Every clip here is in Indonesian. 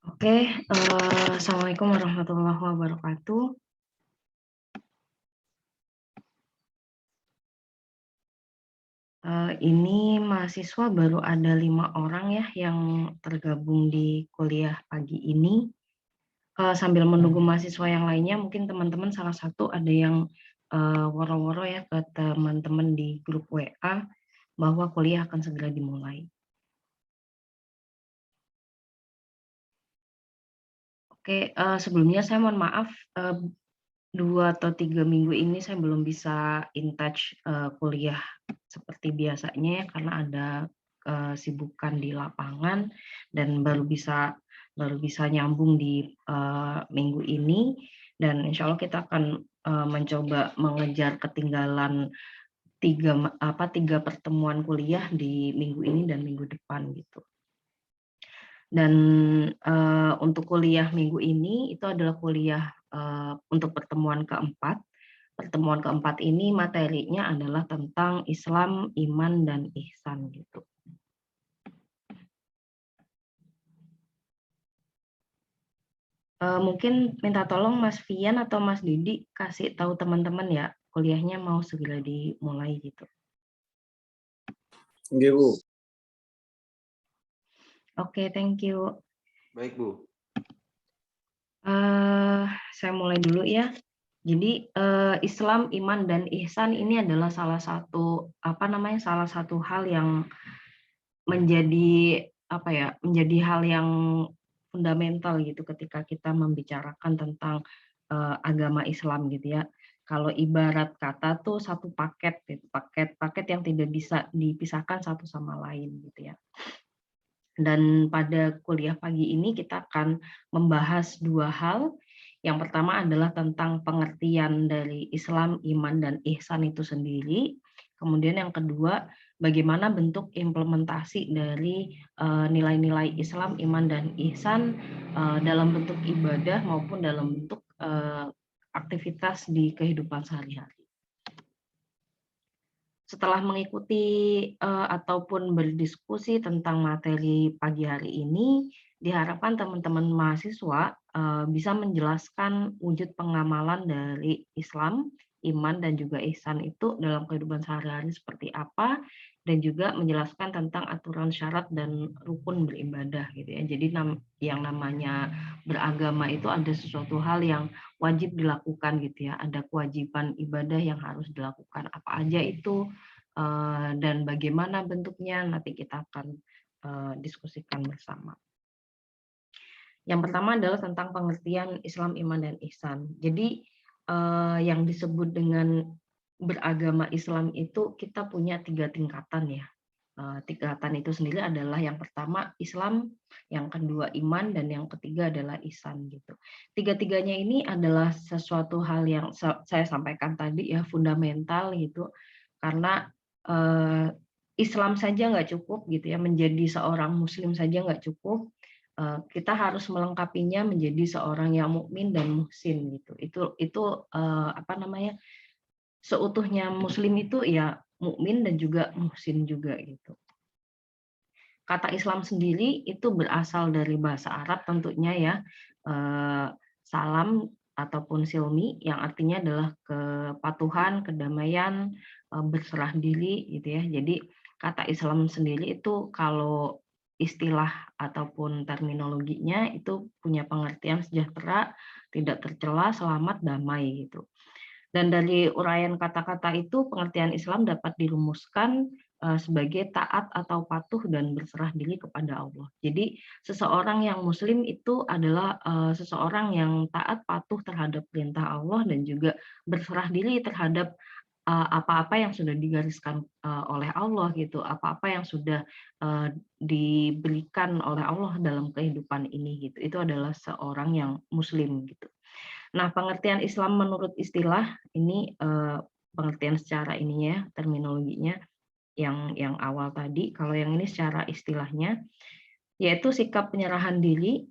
Oke, Assalamualaikum warahmatullahi wabarakatuh. Ini mahasiswa baru ada 5 orang ya yang tergabung di kuliah pagi ini. Sambil menunggu mahasiswa yang lainnya, mungkin teman-teman salah satu ada yang woro-woro ya ke teman-teman di grup WA bahwa kuliah akan segera dimulai. Oke, sebelumnya saya mohon maaf, 2 atau 3 minggu ini saya belum bisa in touch kuliah seperti biasanya ya, karena ada kesibukan di lapangan dan baru bisa nyambung di minggu ini, dan insya Allah kita akan mencoba mengejar ketinggalan 3 pertemuan kuliah di minggu ini dan minggu depan gitu. Dan untuk kuliah minggu ini itu adalah kuliah untuk pertemuan keempat. Pertemuan keempat ini materinya adalah tentang Islam, iman, dan ihsan gitu. Mungkin minta tolong Mas Fian atau Mas Didi kasih tahu teman-teman ya, kuliahnya mau segera dimulai gitu. Oke, Bu. Oke, thank you. Baik, Bu. Saya mulai dulu ya. Jadi Islam, iman, dan ihsan ini adalah salah satu hal yang menjadi menjadi hal yang fundamental gitu ketika kita membicarakan tentang agama Islam gitu ya. Kalau ibarat kata tuh satu paket gitu, paket yang tidak bisa dipisahkan satu sama lain gitu ya. Dan pada kuliah pagi ini kita akan membahas 2 hal. Yang pertama adalah tentang pengertian dari Islam, iman, dan ihsan itu sendiri. Kemudian yang kedua, bagaimana bentuk implementasi dari nilai-nilai Islam, iman, dan ihsan dalam bentuk ibadah maupun dalam bentuk aktivitas di kehidupan sehari-hari. Setelah mengikuti ataupun berdiskusi tentang materi pagi hari ini, diharapkan teman-teman mahasiswa bisa menjelaskan wujud pengamalan dari Islam, iman, dan juga ihsan itu dalam kehidupan sehari-hari seperti apa, dan juga menjelaskan tentang aturan syarat dan rukun beribadah gitu ya. Jadi yang namanya beragama itu ada sesuatu hal yang wajib dilakukan gitu ya. Ada kewajiban ibadah yang harus dilakukan. Apa aja itu dan bagaimana bentuknya nanti kita akan diskusikan bersama. Yang pertama adalah tentang pengertian Islam, iman, dan ihsan. Jadi yang disebut dengan beragama Islam itu kita punya 3 tingkatan ya. Tingkatan itu sendiri adalah yang pertama Islam, yang kedua iman, dan yang ketiga adalah ihsan gitu. Tiga-tiganya ini adalah sesuatu hal yang saya sampaikan tadi ya, fundamental gitu, karena Islam saja nggak cukup gitu ya, menjadi seorang Muslim saja nggak cukup. Kita harus melengkapinya menjadi seorang yang mukmin dan muhsin gitu. Itu seutuhnya Muslim itu ya mukmin dan juga muhsin juga gitu. Kata Islam sendiri itu berasal dari bahasa Arab tentunya ya, salam ataupun silmi yang artinya adalah kepatuhan, kedamaian, berserah diri gitu ya. Jadi kata Islam sendiri itu kalau istilah ataupun terminologinya itu punya pengertian sejahtera, tidak tercela, selamat, damai gitu. Dan dari uraian kata-kata itu pengertian Islam dapat dirumuskan sebagai taat atau patuh dan berserah diri kepada Allah. Jadi seseorang yang Muslim itu adalah seseorang yang taat patuh terhadap perintah Allah dan juga berserah diri terhadap apa-apa yang sudah digariskan oleh Allah gitu, apa-apa yang sudah diberikan oleh Allah dalam kehidupan ini gitu. Itu adalah seorang yang Muslim gitu. Nah, pengertian Islam menurut istilah ini pengertian secara ininya, terminologinya yang awal tadi. Kalau yang ini secara istilahnya, yaitu sikap penyerahan diri,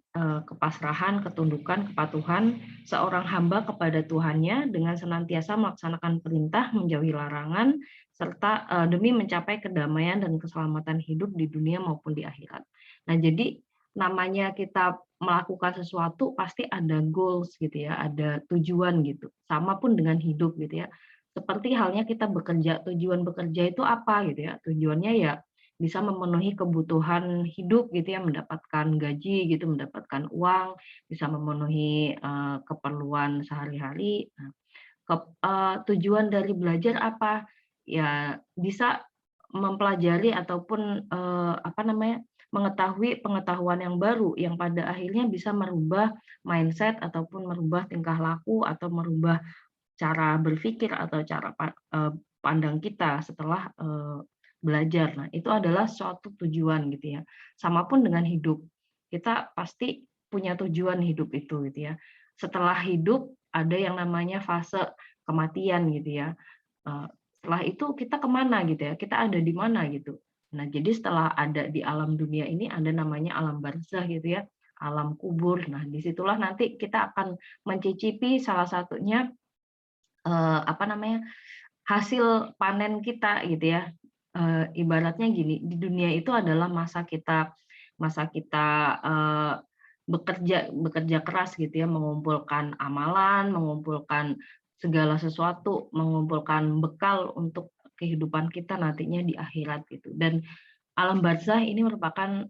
kepasrahan, ketundukan, kepatuhan seorang hamba kepada Tuhannya dengan senantiasa melaksanakan perintah, menjauhi larangan, serta demi mencapai kedamaian dan keselamatan hidup di dunia maupun di akhirat. Nah, jadi namanya kita melakukan sesuatu pasti ada goals gitu ya, ada tujuan gitu. Sama pun dengan hidup gitu ya. Seperti halnya kita bekerja, tujuan bekerja itu apa gitu ya? Tujuannya ya bisa memenuhi kebutuhan hidup gitu ya, mendapatkan gaji gitu, mendapatkan uang, bisa memenuhi keperluan sehari-hari. Nah, tujuan dari belajar apa? Ya bisa mempelajari ataupun, apa namanya, mengetahui pengetahuan yang baru yang pada akhirnya bisa merubah mindset ataupun merubah tingkah laku atau merubah cara berpikir atau cara pandang kita setelah, belajar. Nah, itu adalah suatu tujuan gitu ya. Sama pun dengan hidup, kita pasti punya tujuan hidup itu gitu ya. Setelah hidup ada yang namanya fase kematian gitu ya. Setelah itu kita kemana gitu ya, kita ada di mana gitu. Nah, jadi setelah ada di alam dunia ini ada namanya alam barzah gitu ya, alam kubur. Nah, disitulah nanti kita akan mencicipi salah satunya, apa namanya, hasil panen kita gitu ya. Ibaratnya gini, di dunia itu adalah masa kita, bekerja bekerja keras gitu ya, mengumpulkan amalan, mengumpulkan segala sesuatu, mengumpulkan bekal untuk kehidupan kita nantinya di akhirat gitu. Dan alam barzah ini merupakan,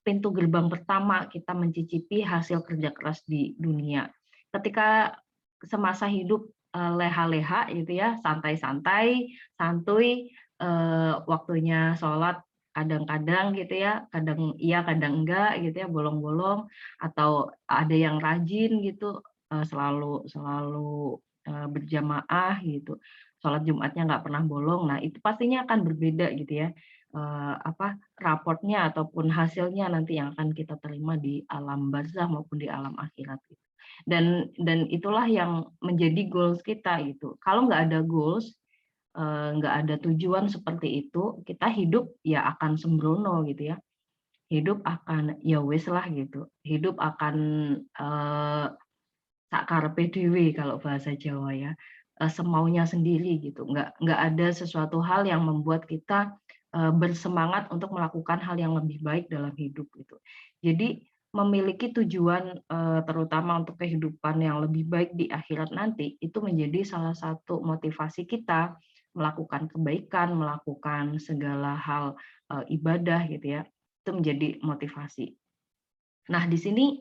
pintu gerbang pertama kita mencicipi hasil kerja keras di dunia. Ketika semasa hidup, leha-leha gitu ya, santai-santai, santuy, waktunya sholat kadang-kadang gitu ya, kadang iya kadang enggak gitu ya, bolong-bolong, atau ada yang rajin gitu, selalu selalu, berjamaah gitu, sholat Jumatnya nggak pernah bolong. Nah, itu pastinya akan berbeda gitu ya, raportnya ataupun hasilnya nanti yang akan kita terima di alam barzah maupun di alam akhirat gitu. Dan itulah yang menjadi goals kita gitu. Kalau nggak ada goals, nggak ada tujuan seperti itu, kita hidup ya akan sembrono gitu ya. Hidup akan ya wis lah gitu. Hidup akan, eee, sak karepe dhewe kalau bahasa Jawa ya, semaunya sendiri gitu. Nggak ada sesuatu hal yang membuat kita, bersemangat untuk melakukan hal yang lebih baik dalam hidup gitu. Jadi memiliki tujuan, terutama untuk kehidupan yang lebih baik di akhirat nanti, itu menjadi salah satu motivasi kita melakukan kebaikan, melakukan segala hal, ibadah gitu ya, itu menjadi motivasi. Nah, di sini,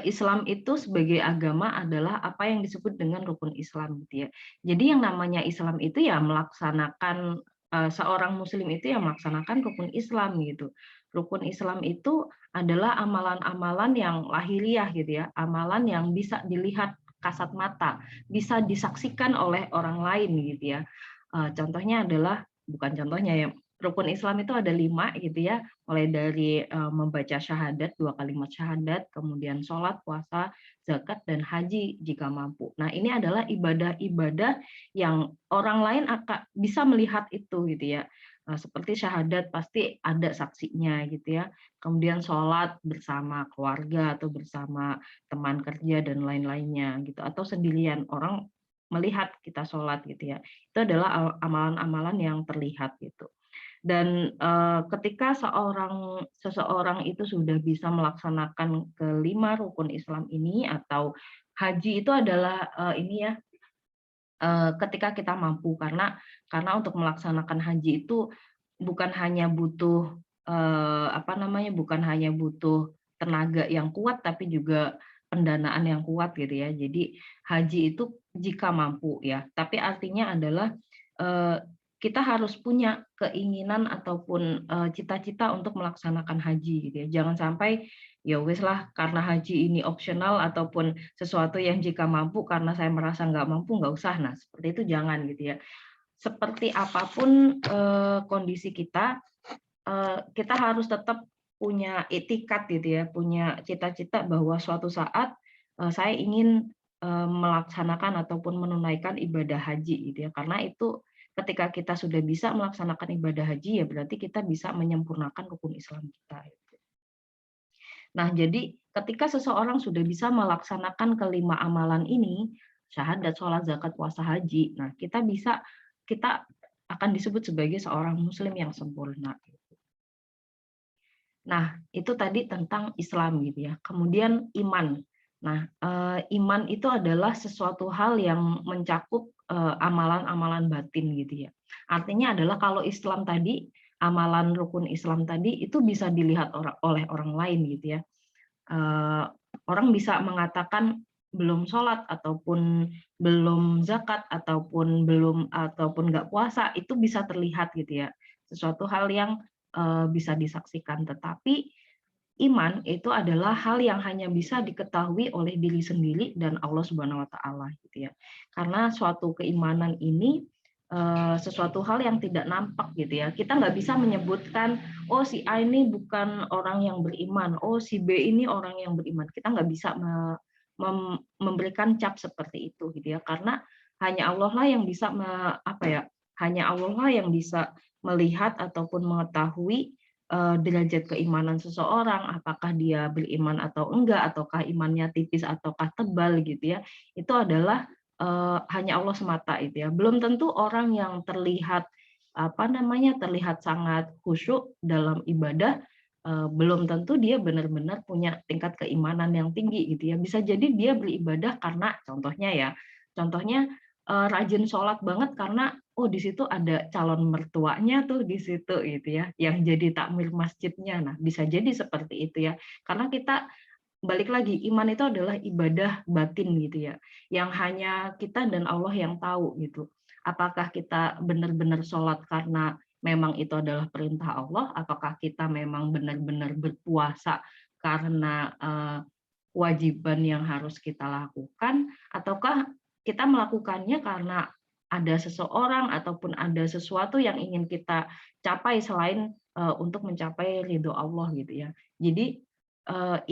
Islam itu sebagai agama adalah apa yang disebut dengan rukun Islam gitu ya. Jadi yang namanya Islam itu ya melaksanakan, seorang muslim itu ya melaksanakan rukun Islam gitu. Rukun Islam itu adalah amalan-amalan yang lahiriah gitu ya, amalan yang bisa dilihat kasat mata, bisa disaksikan oleh orang lain gitu ya. Contohnya adalah bukan contohnya ya, rukun Islam itu ada 5 gitu ya, mulai dari, membaca syahadat, 2 kalimat syahadat, kemudian sholat, puasa, zakat, dan haji jika mampu. Nah, ini adalah ibadah-ibadah yang orang lain bisa melihat itu gitu ya. Seperti syahadat pasti ada saksinya gitu ya, kemudian sholat bersama keluarga atau bersama teman kerja dan lain-lainnya gitu, atau sendirian, orang melihat kita sholat gitu ya. Itu adalah amalan-amalan yang terlihat gitu. Dan, ketika seseorang itu sudah bisa melaksanakan kelima rukun Islam ini atau haji itu adalah, ini ya, ketika kita mampu karena untuk melaksanakan haji itu bukan hanya butuh, apa namanya, bukan hanya butuh tenaga yang kuat, tapi juga pendanaan yang kuat gitu ya. Jadi haji itu jika mampu ya, tapi artinya adalah, eee, kita harus punya keinginan ataupun, cita-cita untuk melaksanakan haji gitu ya. Jangan sampai, ya wis lah karena haji ini opsional ataupun sesuatu yang jika mampu karena saya merasa nggak mampu, nggak usah. Nah, seperti itu jangan gitu ya. Seperti apapun, kondisi kita harus tetap punya itikad gitu ya, punya cita-cita bahwa suatu saat, saya ingin, melaksanakan ataupun menunaikan ibadah haji gitu ya. Karena itu ketika kita sudah bisa melaksanakan ibadah haji, ya berarti kita bisa menyempurnakan rukun Islam kita. Nah, jadi ketika seseorang sudah bisa melaksanakan kelima amalan ini, syahadat, sholat, zakat, puasa, haji, nah kita akan disebut sebagai seorang muslim yang sempurna. Nah, itu tadi tentang Islam gitu ya. Kemudian iman. Nah, iman itu adalah sesuatu hal yang mencakup, amalan-amalan batin gitu ya. Artinya adalah kalau Islam tadi, amalan rukun Islam tadi itu bisa dilihat oleh orang lain gitu ya. Eee, Orang bisa mengatakan belum sholat, ataupun belum zakat, ataupun nggak puasa, itu bisa terlihat gitu ya. Sesuatu hal yang, bisa disaksikan. Tetapi iman itu adalah hal yang hanya bisa diketahui oleh diri sendiri dan Allah Subhanahu wa taala gitu ya. Karena suatu keimanan ini, sesuatu hal yang tidak nampak gitu ya. Kita nggak bisa menyebutkan, "Oh, si A ini bukan orang yang beriman, oh si B ini orang yang beriman." Kita nggak bisa memberikan cap seperti itu gitu ya. Karena hanya Allah lah yang bisa hanya Allah lah yang bisa melihat ataupun mengetahui derajat keimanan seseorang, apakah dia beriman atau enggak, ataukah imannya tipis ataukah tebal gitu ya, itu adalah, hanya Allah semata itu ya. Belum tentu orang yang terlihat sangat khusyuk dalam ibadah, belum tentu dia benar-benar punya tingkat keimanan yang tinggi gitu ya. Bisa jadi dia beribadah karena contohnya, rajin sholat banget karena, oh, di situ ada calon mertuanya tuh di situ gitu ya, yang jadi takmir masjidnya. Nah, bisa jadi seperti itu ya. Karena kita balik lagi, iman itu adalah ibadah batin gitu ya, yang hanya kita dan Allah yang tahu gitu. Apakah kita benar-benar sholat karena memang itu adalah perintah Allah, ataukah kita memang benar-benar berpuasa karena kewajiban yang harus kita lakukan, ataukah kita melakukannya karena ada seseorang ataupun ada sesuatu yang ingin kita capai selain, untuk mencapai ridho Allah gitu ya. Jadi,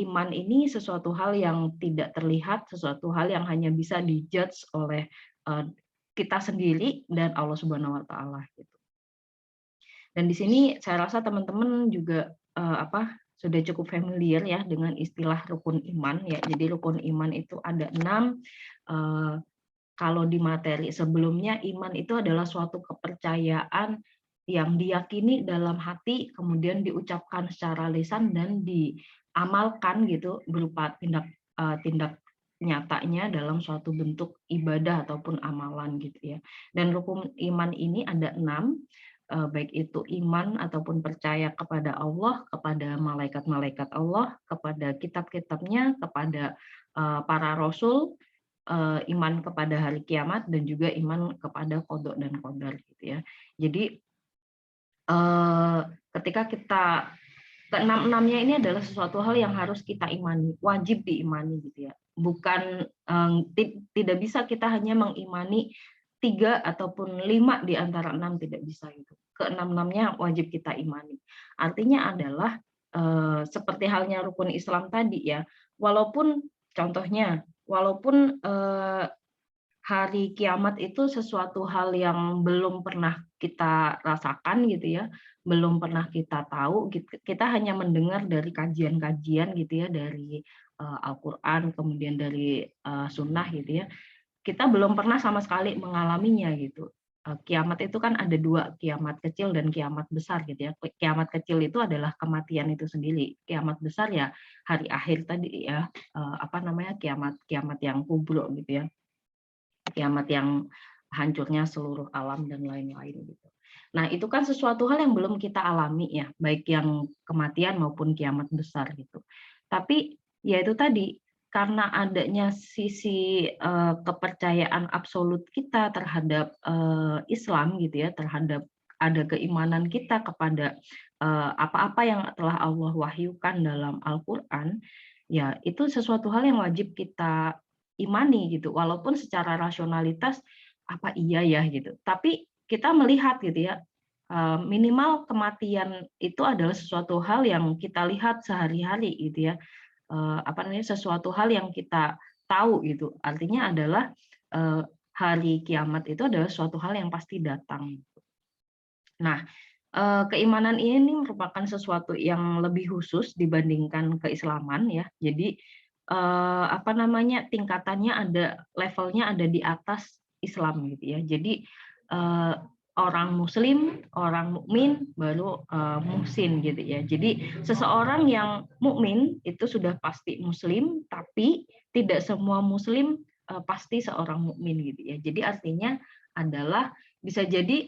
iman ini sesuatu hal yang tidak terlihat, sesuatu hal yang hanya bisa di-judge oleh, eee, kita sendiri dan Allah Subhanahu wa taala gitu. Dan di sini saya rasa teman-teman juga, sudah cukup familiar ya dengan istilah rukun iman ya. Jadi rukun iman itu ada 6. eee, Kalau di materi sebelumnya, iman itu adalah suatu kepercayaan yang diyakini dalam hati, kemudian diucapkan secara lisan dan diamalkan gitu berupa tindak nyatanya dalam suatu bentuk ibadah ataupun amalan gitu ya. Dan rukun iman ini ada 6, baik itu iman ataupun percaya kepada Allah, kepada malaikat-malaikat Allah, kepada kitab-kitabnya, kepada, para rasul, iman kepada hari kiamat, dan juga iman kepada qada dan qadar gitu ya. Jadi, eee, ketika kita keenam-enamnya ini adalah sesuatu hal yang harus kita imani, wajib diimani gitu ya. Bukan, tidak bisa kita hanya mengimani 3 ataupun 5 di antara 6, tidak bisa gitu. Keenam-enamnya wajib kita imani. Artinya adalah, seperti halnya rukun Islam tadi ya, walaupun walaupun hari kiamat itu sesuatu hal yang belum pernah kita rasakan gitu ya, belum pernah kita tahu, kita hanya mendengar dari kajian-kajian gitu ya, dari, Al-Qur'an, kemudian dari, sunnah gitu ya. Kita belum pernah sama sekali mengalaminya gitu. Kiamat itu kan ada 2, kiamat kecil dan kiamat besar gitu ya. Kiamat kecil itu adalah kematian itu sendiri, kiamat besar ya hari akhir tadi ya, kiamat kiamat yang kubro gitu ya. Kiamat yang hancurnya seluruh alam dan lain-lain gitu. Nah, itu kan sesuatu hal yang belum kita alami ya, baik yang kematian maupun kiamat besar gitu. Tapi ya itu tadi, karena adanya sisi, kepercayaan absolut kita terhadap, Islam gitu ya, terhadap ada keimanan kita kepada, apa-apa yang telah Allah wahyukan dalam Al-Qur'an, ya itu sesuatu hal yang wajib kita imani gitu, walaupun secara rasionalitas, "Apa iya ya?" Gitu. Tapi kita melihat gitu ya, minimal kematian itu adalah sesuatu hal yang kita lihat sehari-hari gitu ya, sesuatu hal yang kita tahu gitu. Artinya adalah, eee, hari kiamat itu adalah suatu hal yang pasti datang. Nah, keimanan ini merupakan sesuatu yang lebih khusus dibandingkan keislaman ya. Jadi, tingkatannya levelnya ada di atas Islam gitu ya. Jadi, orang muslim, orang mukmin, baru muhsin gitu ya. Jadi seseorang yang mukmin itu sudah pasti muslim, tapi tidak semua muslim pasti seorang mukmin gitu ya. Jadi artinya adalah bisa jadi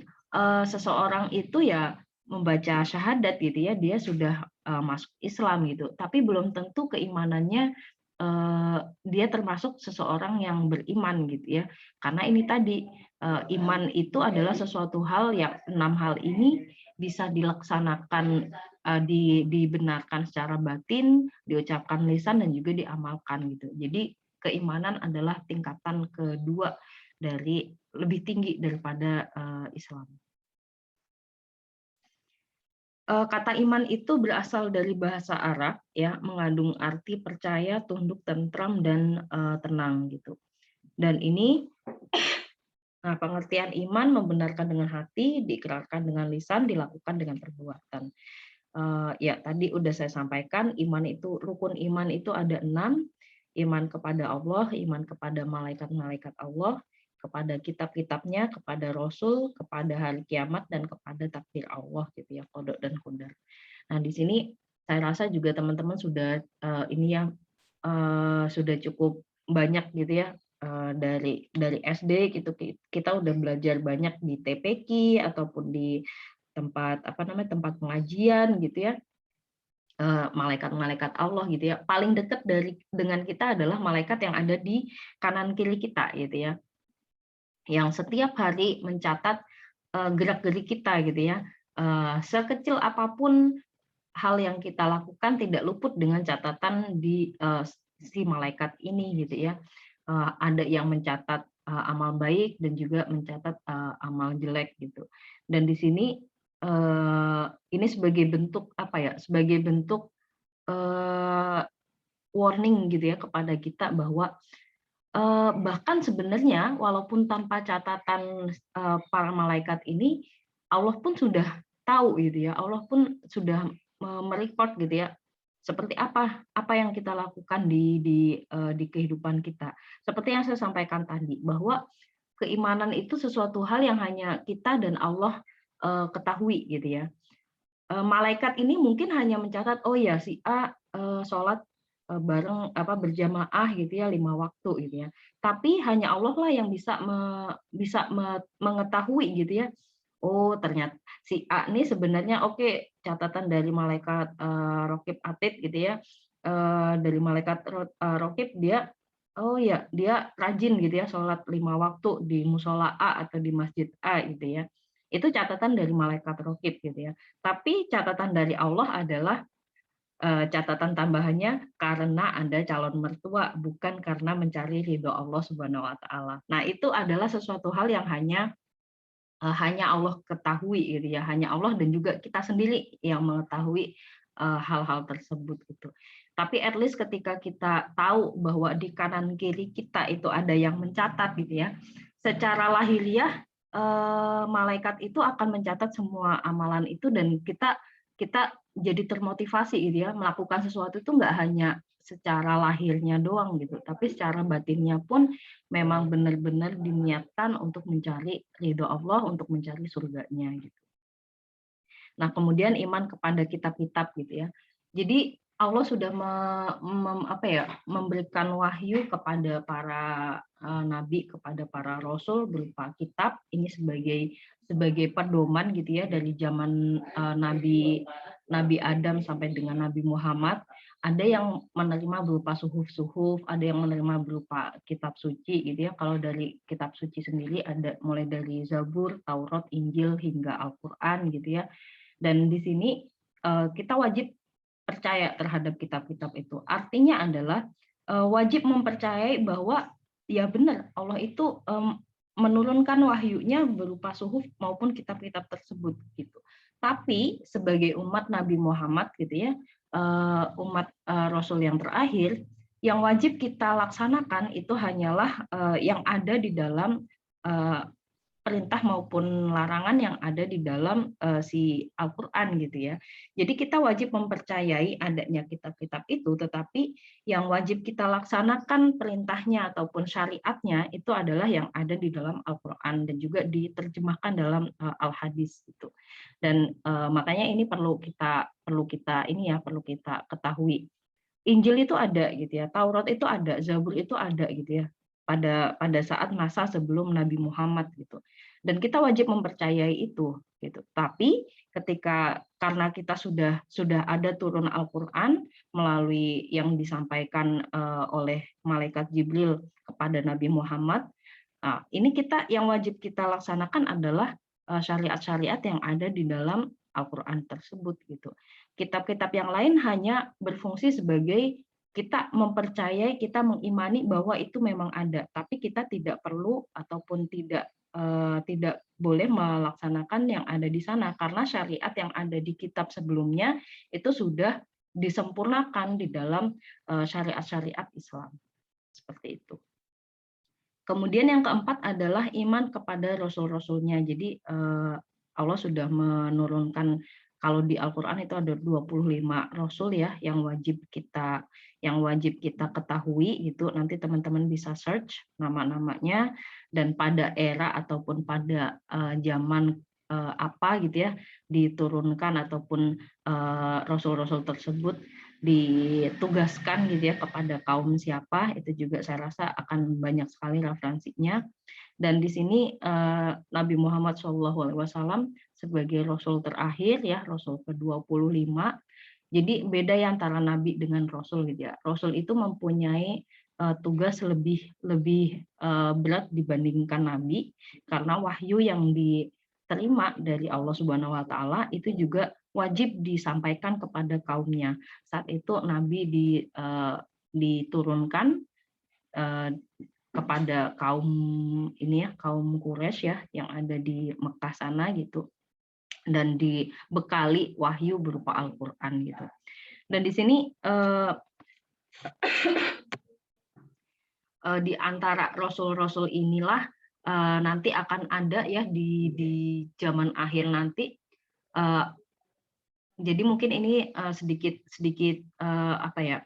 seseorang itu ya membaca syahadat gitu ya, dia sudah masuk Islam gitu, tapi belum tentu keimanannya dia termasuk seseorang yang beriman gitu ya. Karena ini tadi iman itu adalah sesuatu hal yang 6 hal ini bisa dilaksanakan, dibenarkan secara batin, diucapkan lisan dan juga diamalkan gitu. Jadi keimanan adalah tingkatan kedua dari lebih tinggi daripada Islam. Kata iman itu berasal dari bahasa Arab ya, mengandung arti percaya, tunduk, tentram dan tenang gitu. Dan ini pengertian iman membenarkan dengan hati, diikrarkan dengan lisan, dilakukan dengan perbuatan. Ya tadi udah saya sampaikan, iman itu rukun iman itu ada 6, iman kepada Allah, iman kepada malaikat-malaikat Allah, kepada kitab-kitabnya, kepada Rasul, kepada hari kiamat, dan kepada takdir Allah gitu ya, qada dan qadar. Nah di sini saya rasa juga teman-teman sudah ini ya sudah cukup banyak gitu ya dari SD gitu kita udah belajar banyak di TPQ ataupun di tempat apa namanya tempat pengajian gitu ya, malaikat-malaikat Allah gitu ya. Paling dekat dengan kita adalah malaikat yang ada di kanan kiri kita gitu ya, yang setiap hari mencatat gerak-gerik kita gitu ya. Sekecil apapun hal yang kita lakukan tidak luput dengan catatan di si malaikat ini gitu ya. Ada yang mencatat amal baik dan juga mencatat amal jelek gitu. Dan di sini ini sebagai bentuk apa ya? Sebagai bentuk warning gitu ya kepada kita bahwa bahkan sebenarnya walaupun tanpa catatan para malaikat ini, Allah pun sudah tahu gitu ya, Allah pun sudah merekod gitu ya, seperti apa yang kita lakukan di kehidupan kita. Seperti yang saya sampaikan tadi, bahwa keimanan itu sesuatu hal yang hanya kita dan Allah ketahui gitu ya. Malaikat ini mungkin hanya mencatat, oh ya si A sholat bareng apa berjamaah gitu ya 5 waktu gitu ya. Tapi hanya Allah lah yang bisa mengetahui gitu ya. Oh ternyata si A ini sebenarnya oke, catatan dari malaikat Raqib Atid gitu ya. Dari malaikat Raqib dia oh ya dia rajin gitu ya sholat 5 waktu di musola A atau di masjid A gitu ya. Itu catatan dari malaikat Raqib gitu ya. Tapi catatan dari Allah adalah catatan tambahannya karena Anda calon mertua, bukan karena mencari ridho Allah Subhanahu wa taala. Nah, itu adalah sesuatu hal yang hanya Allah ketahui gitu ya, hanya Allah dan juga kita sendiri yang mengetahui hal-hal tersebut gitu. Tapi at least ketika kita tahu bahwa di kanan kiri kita itu ada yang mencatat gitu ya, secara lahiriah malaikat itu akan mencatat semua amalan itu dan kita kita jadi termotivasi gitu ya, melakukan sesuatu itu nggak hanya secara lahirnya doang gitu, tapi secara batinnya pun memang benar-benar diniatkan untuk mencari ridho Allah, untuk mencari surganya gitu. Nah, kemudian iman kepada kitab-kitab gitu ya. Jadi Allah sudah memberikan wahyu kepada para nabi, kepada para rasul berupa kitab ini sebagai pedoman gitu ya dari zaman Nabi Adam sampai dengan Nabi Muhammad. Ada yang menerima berupa suhuf-suhuf, ada yang menerima berupa kitab suci gitu ya. Kalau dari kitab suci sendiri ada mulai dari Zabur, Taurat, Injil hingga Al-Qur'an gitu ya. Dan di sini kita wajib percaya terhadap kitab-kitab itu. Artinya adalah wajib mempercayai bahwa ya benar Allah itu menurunkan wahyunya berupa suhuf maupun kitab-kitab tersebut gitu. Tapi sebagai umat Nabi Muhammad gitu ya, umat Rasul yang terakhir, yang wajib kita laksanakan itu hanyalah yang ada di dalam perintah maupun larangan yang ada di dalam si Al-Qur'an gitu ya. Jadi kita wajib mempercayai adanya kitab-kitab itu, tetapi yang wajib kita laksanakan perintahnya ataupun syariatnya itu adalah yang ada di dalam Al-Qur'an dan juga diterjemahkan dalam Al-Hadis gitu. Dan makanya ini perlu kita ketahui. Injil itu ada gitu ya, Taurat itu ada, Zabur itu ada gitu ya. Pada saat masa sebelum Nabi Muhammad gitu. Dan kita wajib mempercayai itu gitu. Tapi karena kita sudah ada turun Al-Qur'an melalui yang disampaikan oleh malaikat Jibril kepada Nabi Muhammad. Nah, ini yang wajib kita laksanakan adalah syariat-syariat yang ada di dalam Al-Qur'an tersebut gitu. Kitab-kitab yang lain hanya berfungsi sebagai kita mempercayai, kita mengimani bahwa itu memang ada, tapi kita tidak perlu ataupun tidak boleh melaksanakan yang ada di sana karena syariat yang ada di kitab sebelumnya itu sudah disempurnakan di dalam syariat-syariat Islam. Seperti itu. Kemudian yang keempat adalah iman kepada rasul-rasulnya. Jadi Allah sudah menurunkan, kalau di Al-Qur'an itu ada 25 rasul ya yang wajib kita ketahui gitu. Nanti teman-teman bisa search nama-namanya dan pada era ataupun pada zaman apa gitu ya diturunkan ataupun rasul-rasul tersebut ditugaskan gitu ya kepada kaum siapa, itu juga saya rasa akan banyak sekali referensinya. Dan di sini Nabi Muhammad SAW sebagai Rasul terakhir ya, Rasul ke-25. Jadi beda ya antara Nabi dengan Rasul gitu ya. Rasul itu mempunyai tugas lebih berat dibandingkan Nabi karena wahyu yang diterima dari Allah Subhanahu Wa Taala itu juga wajib disampaikan kepada kaumnya. Saat itu Nabi diturunkan kepada kaum Quraisy ya yang ada di Mekah sana gitu, dan dibekali wahyu berupa Al-Qur'an gitu. Dan di sini di antara rasul-rasul inilah nanti akan ada ya di zaman akhir nanti. Jadi mungkin ini sedikit apa ya,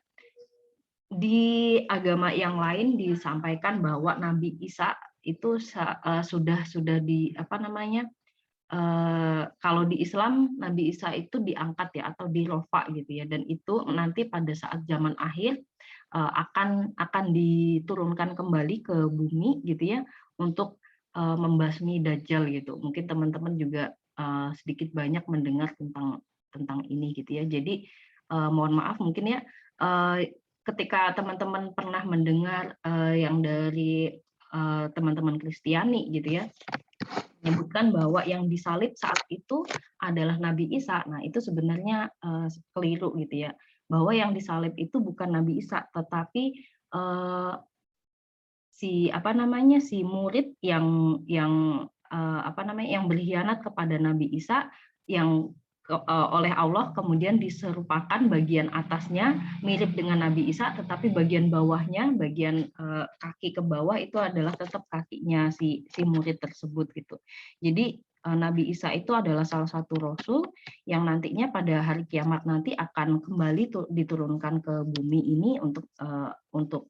di agama yang lain disampaikan bahwa Nabi Isa itu sudah di apa namanya, kalau di Islam Nabi Isa itu diangkat ya atau dirofa gitu ya, dan itu nanti pada saat zaman akhir akan diturunkan kembali ke bumi gitu ya untuk membasmi Dajjal gitu. Mungkin teman-teman juga sedikit banyak mendengar tentang ini gitu ya. Jadi mohon maaf mungkin ya ketika teman-teman pernah mendengar yang dari teman-teman Kristiani gitu ya, menyebutkan bahwa yang disalib saat itu adalah Nabi Isa. Nah, itu sebenarnya keliru gitu ya. Bahwa yang disalib itu bukan Nabi Isa, tetapi si murid yang yang berkhianat kepada Nabi Isa yang oleh Allah kemudian diserupakan bagian atasnya mirip dengan Nabi Isa, tetapi bagian bawahnya, bagian kaki ke bawah itu adalah tetap kakinya si murid tersebut gitu. Jadi Nabi Isa itu adalah salah satu rasul yang nantinya pada hari kiamat nanti akan kembali diturunkan ke bumi ini untuk untuk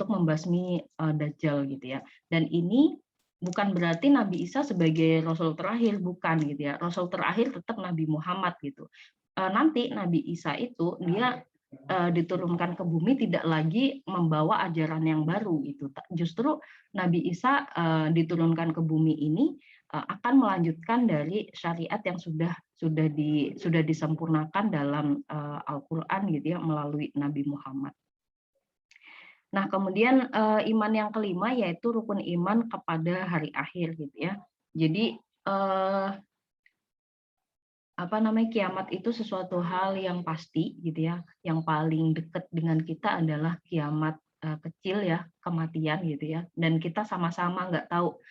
membasmi Dajjal gitu ya. Dan ini bukan berarti Nabi Isa sebagai Rasul terakhir, bukan gitu ya. Rasul terakhir tetap Nabi Muhammad gitu. Nanti Nabi Isa itu dia diturunkan ke bumi tidak lagi membawa ajaran yang baru itu. Justru Nabi Isa diturunkan ke bumi ini akan melanjutkan dari syariat yang sudah disempurnakan dalam Al-Qur'an gitu ya melalui Nabi Muhammad. Nah, kemudian iman yang kelima yaitu rukun iman kepada hari akhir gitu ya. Jadi kiamat itu sesuatu hal yang pasti gitu ya. Yang paling dekat dengan kita adalah kiamat kecil ya, kematian gitu ya. Dan kita sama-sama nggak tahu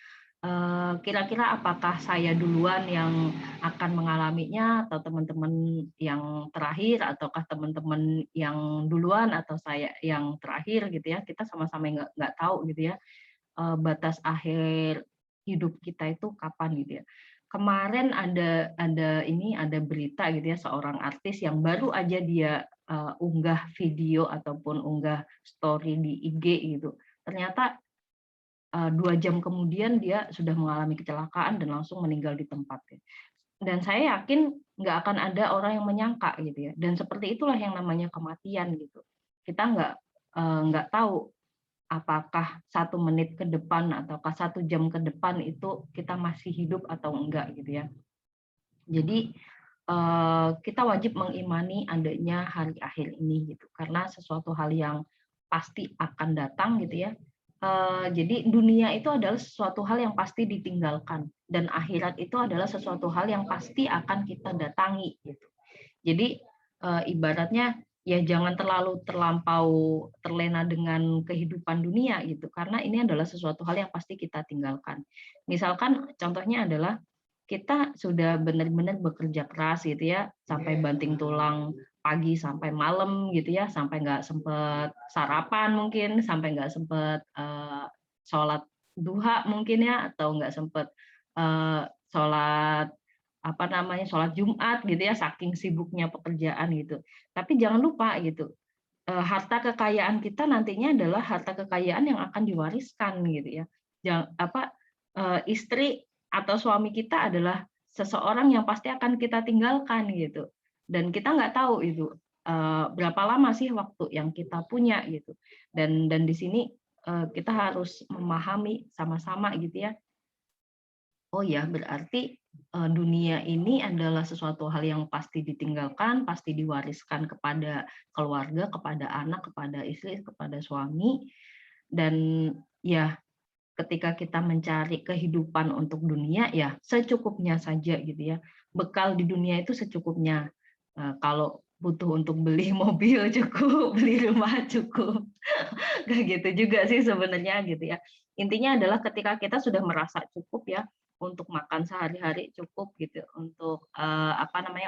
kira-kira apakah saya duluan yang akan mengalaminya atau teman-teman yang terakhir, ataukah teman-teman yang duluan atau saya yang terakhir gitu ya, kita sama-sama nggak tahu gitu ya. batas akhir hidup kita itu kapan gitu ya. Kemarin ada berita gitu ya, seorang artis yang baru aja dia unggah video ataupun unggah story di IG gitu. Ternyata 2 jam kemudian dia sudah mengalami kecelakaan dan langsung meninggal di tempat ya. Dan saya yakin nggak akan ada orang yang menyangka gitu ya. Dan seperti itulah yang namanya kematian gitu. Kita nggak tahu apakah 1 menit ke depan ataukah 1 jam ke depan itu kita masih hidup atau enggak gitu ya. Jadi kita wajib mengimani adanya hari akhir ini gitu, karena sesuatu hal yang pasti akan datang gitu ya. Jadi dunia itu adalah sesuatu hal yang pasti ditinggalkan dan akhirat itu adalah sesuatu hal yang pasti akan kita datangi gitu. Jadi ibaratnya ya jangan terlampau terlena dengan kehidupan dunia gitu, karena ini adalah sesuatu hal yang pasti kita tinggalkan. Misalkan contohnya adalah kita sudah benar-benar bekerja keras gitu ya, sampai banting tulang pagi sampai malam gitu ya, sampai nggak sempet sarapan mungkin, sampai nggak sempet sholat duha mungkin ya, atau nggak sempet sholat apa namanya, sholat Jumat gitu ya, saking sibuknya pekerjaan gitu. Tapi jangan lupa gitu, harta kekayaan kita nantinya adalah harta kekayaan yang akan diwariskan gitu ya. Istri atau suami kita adalah seseorang yang pasti akan kita tinggalkan gitu. Dan kita nggak tahu itu berapa lama sih waktu yang kita punya gitu. Dan di sini kita harus memahami sama-sama gitu ya. Oh ya, berarti dunia ini adalah sesuatu hal yang pasti ditinggalkan, pasti diwariskan kepada keluarga, kepada anak, kepada istri, kepada suami. Dan ya, ketika kita mencari kehidupan untuk dunia, ya secukupnya saja gitu ya. Bekal di dunia itu secukupnya. Kalau butuh untuk beli mobil cukup, beli rumah cukup. Kayak gitu juga sih sebenarnya gitu ya. Intinya adalah ketika kita sudah merasa cukup ya untuk makan sehari-hari cukup gitu, untuk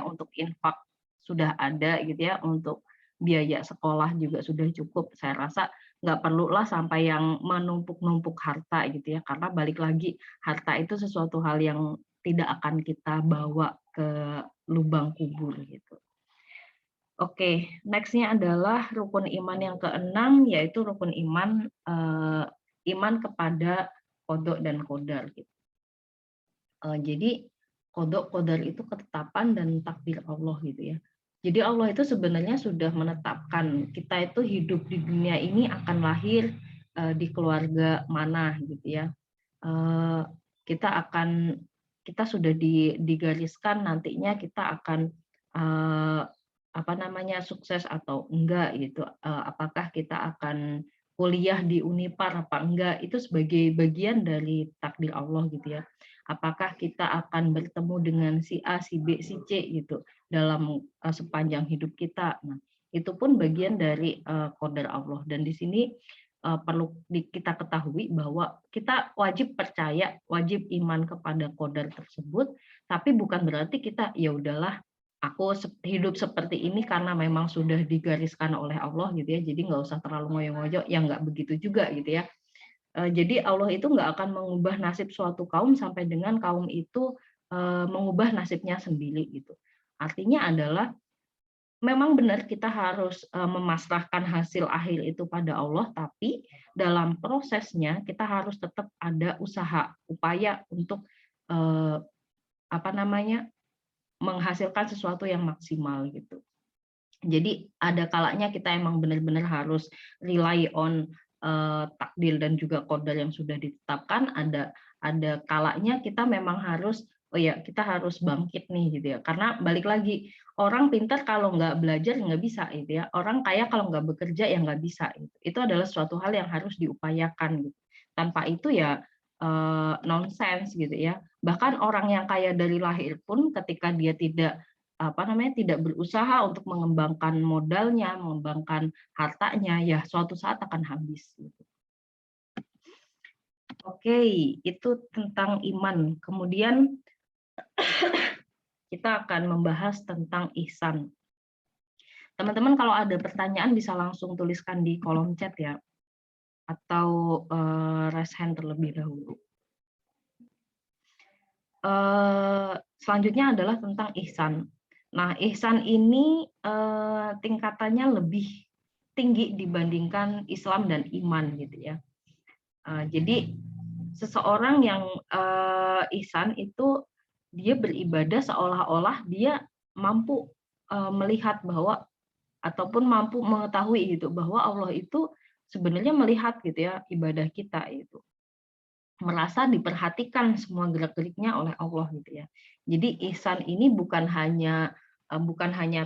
untuk infak sudah ada gitu ya, untuk biaya sekolah juga sudah cukup. Saya rasa nggak perlulah sampai yang menumpuk-numpuk harta gitu ya, karena balik lagi harta itu sesuatu hal yang tidak akan kita bawa ke lubang kubur gitu. Oke, next-nya adalah rukun iman yang keenam, yaitu rukun iman iman kepada qada dan qadar gitu. Jadi qada qadar itu ketetapan dan takdir Allah gitu ya. Jadi Allah itu sebenarnya sudah menetapkan kita itu hidup di dunia ini akan lahir di keluarga mana gitu ya. Eh, kita akan kita sudah digariskan nantinya kita akan eh, sukses atau enggak gitu. Apakah kita akan kuliah di Unipar apa enggak, itu sebagai bagian dari takdir Allah gitu ya. Apakah kita akan bertemu dengan si A, si B, si C gitu dalam sepanjang hidup kita. Nah, itu pun bagian dari qadar Allah, dan di sini perlu kita ketahui bahwa kita wajib percaya, wajib iman kepada qadar tersebut, tapi bukan berarti kita ya udahlah aku hidup seperti ini karena memang sudah digariskan oleh Allah gitu ya, jadi nggak usah terlalu ngoyo-ngoyo, ya nggak begitu juga gitu ya. Jadi Allah itu nggak akan mengubah nasib suatu kaum sampai dengan kaum itu mengubah nasibnya sendiri gitu. Artinya adalah memang benar kita harus memasrahkan hasil akhir itu pada Allah, tapi dalam prosesnya kita harus tetap ada usaha, upaya untuk eh, menghasilkan sesuatu yang maksimal gitu. Jadi ada kalanya kita emang benar-benar harus rely on takdir dan juga qadar yang sudah ditetapkan. Ada kalanya kita memang harus kita harus bangkit nih gitu ya. Karena balik lagi orang pintar kalau nggak belajar nggak bisa gitu ya. Orang kaya kalau nggak bekerja ya nggak bisa. Gitu. Itu adalah suatu hal yang harus diupayakan gitu. Tanpa itu ya nonsense gitu ya. Bahkan orang yang kaya dari lahir pun ketika dia tidak berusaha untuk mengembangkan modalnya, mengembangkan hartanya, ya suatu saat akan habis. Gitu. Oke, itu tentang iman. Kemudian kita akan membahas tentang ihsan. Teman-teman kalau ada pertanyaan bisa langsung tuliskan di kolom chat ya. atau raise hand terlebih dahulu. Selanjutnya adalah tentang ihsan. Nah, ihsan ini tingkatannya lebih tinggi dibandingkan Islam dan iman gitu ya. Jadi seseorang yang ihsan itu dia beribadah seolah-olah dia mampu melihat bahwa ataupun mampu mengetahui gitu bahwa Allah itu sebenarnya melihat gitu ya ibadah kita itu, merasa diperhatikan semua gerak-geriknya oleh Allah gitu ya. Jadi ihsan ini bukan hanya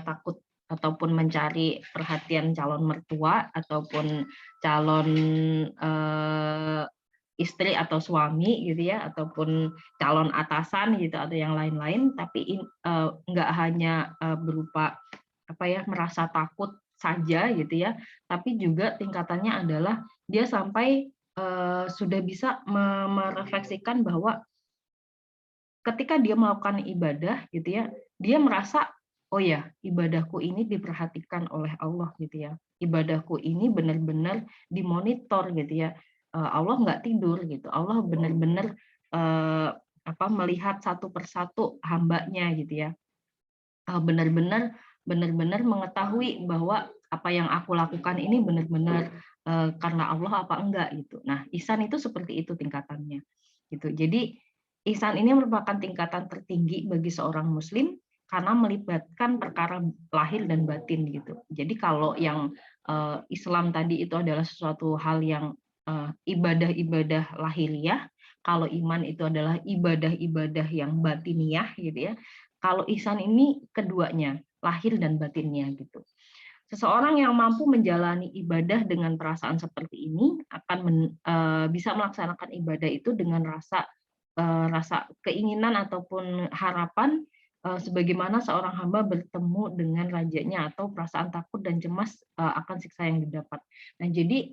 takut ataupun mencari perhatian calon mertua ataupun calon istri atau suami gitu ya, ataupun calon atasan gitu atau yang lain-lain, tapi nggak hanya berupa apa ya merasa takut saja gitu ya, tapi juga tingkatannya adalah dia sampai sudah bisa merefleksikan bahwa ketika dia melakukan ibadah gitu ya, dia merasa, "Oh ya, ibadahku ini diperhatikan oleh Allah," gitu ya. Ibadahku ini benar-benar dimonitor gitu ya. Allah nggak tidur gitu. Allah benar-benar melihat satu persatu hambanya gitu ya. Benar-benar mengetahui bahwa apa yang aku lakukan ini benar-benar karena Allah apa enggak gitu. Nah, ihsan itu seperti itu tingkatannya gitu. Jadi ihsan ini merupakan tingkatan tertinggi bagi seorang muslim karena melibatkan perkara lahir dan batin gitu. Jadi kalau yang Islam tadi itu adalah sesuatu hal yang ibadah-ibadah lahiriah, kalau iman itu adalah ibadah-ibadah yang batiniah gitu ya. Kalau ihsan ini keduanya, lahir dan batinnya gitu. Seseorang yang mampu menjalani ibadah dengan perasaan seperti ini akan bisa melaksanakan ibadah itu dengan rasa keinginan ataupun harapan sebagaimana seorang hamba bertemu dengan rajanya atau perasaan takut dan cemas akan siksa yang didapat. Nah, jadi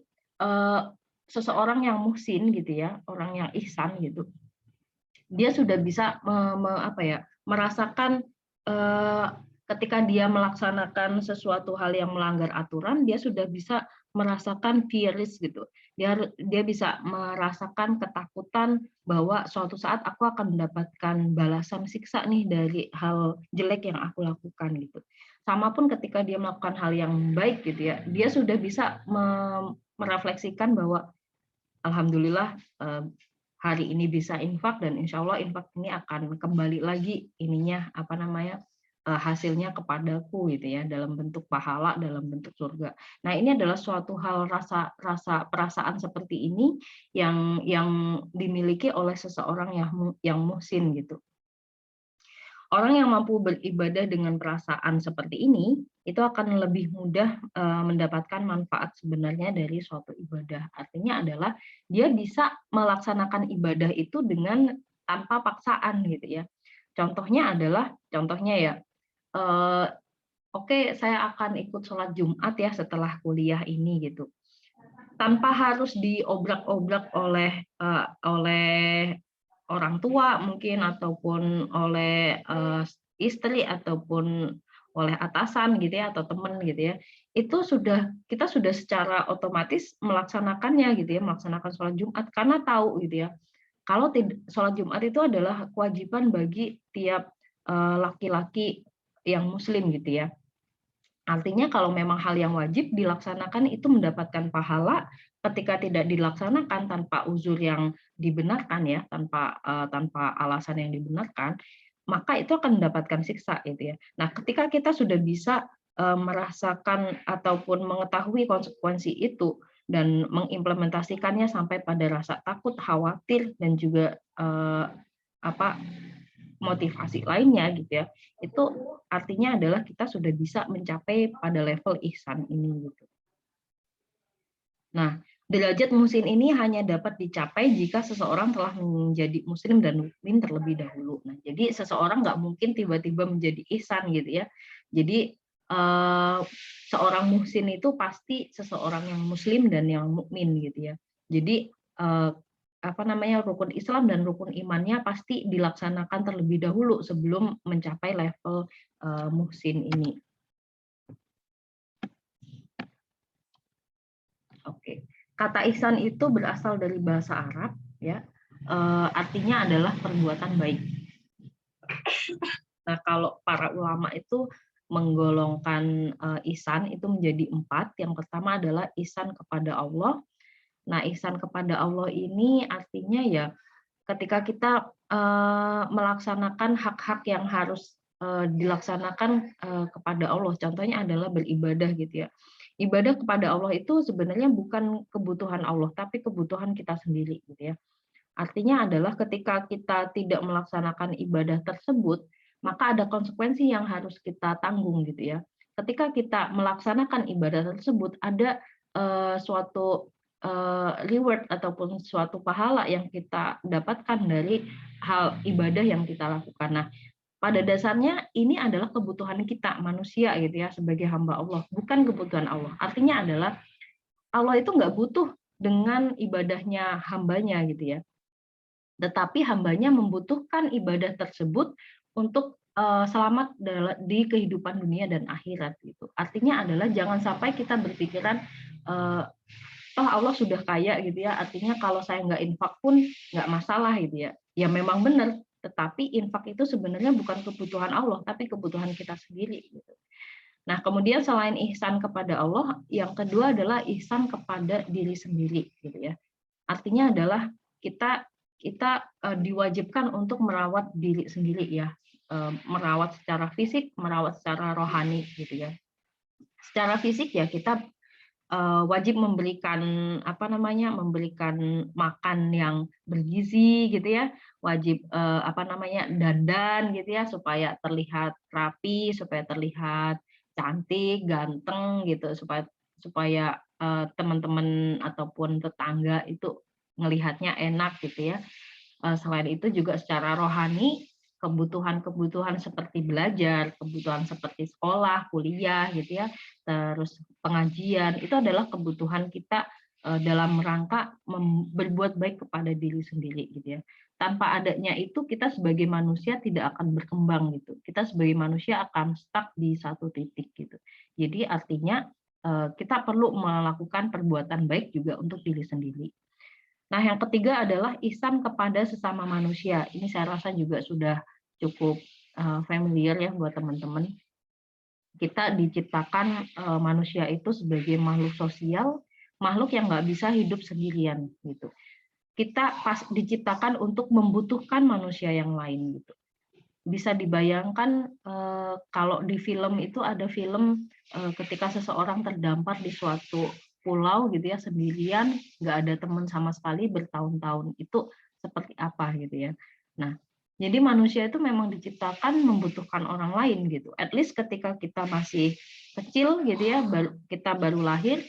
seseorang yang muhsin gitu ya, orang yang ihsan gitu, dia sudah bisa merasakan ketika dia melaksanakan sesuatu hal yang melanggar aturan, dia sudah bisa merasakan fear risk gitu. Dia bisa merasakan ketakutan bahwa suatu saat aku akan mendapatkan balasan siksa nih dari hal jelek yang aku lakukan gitu. Sama pun ketika dia melakukan hal yang baik gitu ya, dia sudah bisa merefleksikan bahwa alhamdulillah hari ini bisa infak dan insya Allah infak ini akan kembali lagi hasilnya kepadaku gitu ya dalam bentuk pahala, dalam bentuk surga. Nah, ini adalah suatu hal rasa perasaan seperti ini yang dimiliki oleh seseorang yang muhsin gitu. Orang yang mampu beribadah dengan perasaan seperti ini, itu akan lebih mudah mendapatkan manfaat sebenarnya dari suatu ibadah. Artinya adalah dia bisa melaksanakan ibadah itu dengan tanpa paksaan gitu ya. Contohnya ya, oke, saya akan ikut sholat Jumat ya setelah kuliah ini gitu. Tanpa harus diobrak-obrak oleh orang tua mungkin ataupun oleh istri ataupun oleh atasan gitu ya atau teman gitu ya, itu kita sudah secara otomatis melaksanakannya gitu ya, melaksanakan sholat Jumat karena tahu gitu ya kalau sholat Jumat itu adalah kewajiban bagi tiap laki-laki yang muslim gitu ya. Artinya kalau memang hal yang wajib dilaksanakan itu mendapatkan pahala, ketika tidak dilaksanakan tanpa uzur yang dibenarkan ya, tanpa alasan yang dibenarkan, maka itu akan mendapatkan siksa gitu ya. Nah, ketika kita sudah bisa merasakan ataupun mengetahui konsekuensi itu dan mengimplementasikannya sampai pada rasa takut, khawatir dan juga motivasi lainnya gitu ya, itu artinya adalah kita sudah bisa mencapai pada level ihsan ini gitu. Nah, derajat muhsin ini hanya dapat dicapai jika seseorang telah menjadi muslim dan mukmin terlebih dahulu. Nah, jadi seseorang nggak mungkin tiba-tiba menjadi ihsan gitu ya. Jadi seorang muhsin itu pasti seseorang yang muslim dan yang mukmin gitu ya. Jadi rukun Islam dan rukun imannya pasti dilaksanakan terlebih dahulu sebelum mencapai level muhsin ini. Oke. Kata ihsan itu berasal dari bahasa Arab, ya. Artinya adalah perbuatan baik. Nah, kalau para ulama itu menggolongkan ihsan itu menjadi 4. Yang pertama adalah ihsan kepada Allah. Nah, ihsan kepada Allah ini artinya ya ketika kita melaksanakan hak-hak yang harus dilaksanakan kepada Allah. Contohnya adalah beribadah gitu ya. Ibadah kepada Allah itu sebenarnya bukan kebutuhan Allah, tapi kebutuhan kita sendiri gitu ya. Artinya adalah ketika kita tidak melaksanakan ibadah tersebut, maka ada konsekuensi yang harus kita tanggung gitu ya. Ketika kita melaksanakan ibadah tersebut, ada suatu reward ataupun suatu pahala yang kita dapatkan dari hal ibadah yang kita lakukan. Nah, pada dasarnya ini adalah kebutuhan kita manusia gitu ya sebagai hamba Allah, bukan kebutuhan Allah. Artinya adalah Allah itu nggak butuh dengan ibadahnya hambanya gitu ya. Tetapi hambanya membutuhkan ibadah tersebut untuk selamat di kehidupan dunia dan akhirat gitu. Artinya adalah jangan sampai kita berpikiran toh Allah sudah kaya gitu ya. Artinya kalau saya nggak infak pun nggak masalah gitu ya. Ya memang benar, tetapi infak itu sebenarnya bukan kebutuhan Allah, tapi kebutuhan kita sendiri gitu. Nah, kemudian selain ihsan kepada Allah, yang kedua adalah ihsan kepada diri sendiri gitu ya. Artinya adalah kita kita diwajibkan untuk merawat diri sendiri ya, merawat secara fisik, merawat secara rohani gitu ya. Secara fisik ya kita wajib memberikan apa namanya, memberikan makan yang bergizi gitu ya, wajib apa namanya, dandan gitu ya supaya terlihat rapi, supaya terlihat cantik, ganteng gitu, supaya supaya teman-teman ataupun tetangga itu ngelihatnya enak gitu ya. Selain itu juga secara rohani, kebutuhan-kebutuhan seperti belajar, kebutuhan seperti sekolah, kuliah gitu ya, terus pengajian, itu adalah kebutuhan kita dalam rangka berbuat baik kepada diri sendiri gitu ya. Tanpa adanya itu kita sebagai manusia tidak akan berkembang gitu. Kita sebagai manusia akan stuck di satu titik gitu. Jadi artinya kita perlu melakukan perbuatan baik juga untuk diri sendiri. Nah, yang ketiga adalah ihsan kepada sesama manusia. Ini saya rasa juga sudah cukup familiar ya buat teman-teman. Kita diciptakan manusia itu sebagai makhluk sosial, makhluk yang nggak bisa hidup sendirian gitu. Kita pas diciptakan untuk membutuhkan manusia yang lain gitu. Bisa dibayangkan kalau di film itu ada film ketika seseorang terdampar di suatu pulau gitu ya sendirian, nggak ada teman sama sekali bertahun-tahun, itu seperti apa gitu ya. Nah, jadi manusia itu memang diciptakan membutuhkan orang lain gitu. At least ketika kita masih kecil gitu ya, kita baru lahir,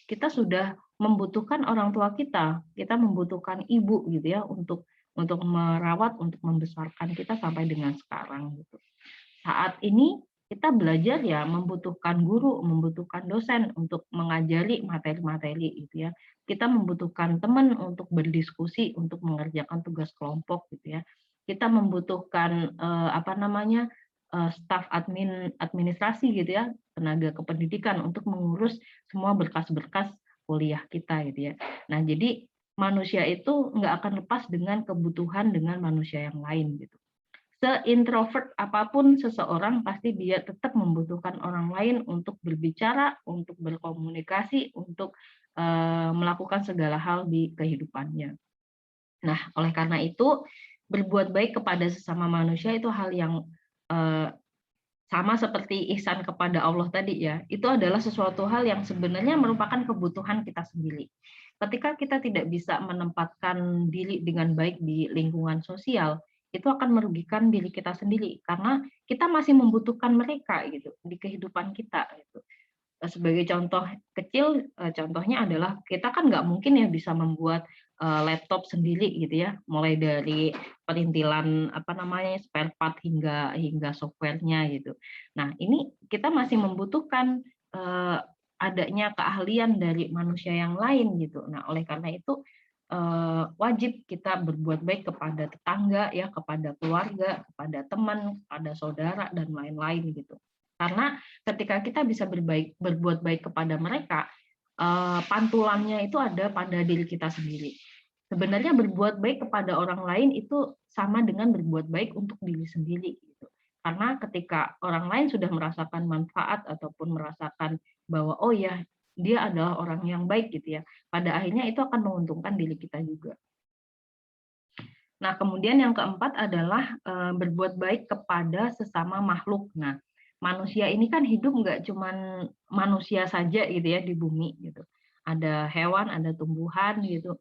kita sudah membutuhkan orang tua kita membutuhkan ibu gitu ya untuk merawat, untuk membesarkan kita sampai dengan sekarang gitu. Saat ini kita belajar ya membutuhkan guru, membutuhkan dosen untuk mengajari materi-materi gitu ya. Kita membutuhkan teman untuk berdiskusi, untuk mengerjakan tugas kelompok gitu ya. Kita membutuhkan apa namanya staf administrasi gitu ya, tenaga kependidikan untuk mengurus semua berkas-berkas kuliah kita gitu ya. Nah, jadi manusia itu nggak akan lepas dengan kebutuhan dengan manusia yang lain gitu. Seintrovert apapun seseorang pasti dia tetap membutuhkan orang lain untuk berbicara, untuk berkomunikasi, untuk melakukan segala hal di kehidupannya. Nah, oleh karena itu berbuat baik kepada sesama manusia itu hal yang eh, sama seperti ihsan kepada Allah tadi ya, itu adalah sesuatu hal yang sebenarnya merupakan kebutuhan kita sendiri. Ketika kita tidak bisa menempatkan diri dengan baik di lingkungan sosial, itu akan merugikan diri kita sendiri karena kita masih membutuhkan mereka gitu di kehidupan kita gitu. Sebagai contoh kecil, contohnya adalah kita kan nggak mungkin ya bisa membuat laptop sendiri gitu ya, mulai dari perintilan apa namanya spare part hingga hingga softwarenya gitu. Nah ini kita masih membutuhkan adanya keahlian dari manusia yang lain gitu. Nah oleh karena itu wajib kita berbuat baik kepada tetangga ya, kepada keluarga, kepada teman, kepada saudara dan lain-lain gitu. Karena ketika kita bisa berbuat baik kepada mereka, pantulannya itu ada pada diri kita sendiri. Sebenarnya berbuat baik kepada orang lain itu sama dengan berbuat baik untuk diri sendiri gitu. Karena ketika orang lain sudah merasakan manfaat ataupun merasakan bahwa oh ya dia adalah orang yang baik gitu ya, pada akhirnya itu akan menguntungkan diri kita juga. Nah, kemudian yang keempat adalah berbuat baik kepada sesama makhluk. Nah, manusia ini kan hidup nggak cuman manusia saja gitu ya di bumi gitu. Ada hewan, ada tumbuhan gitu.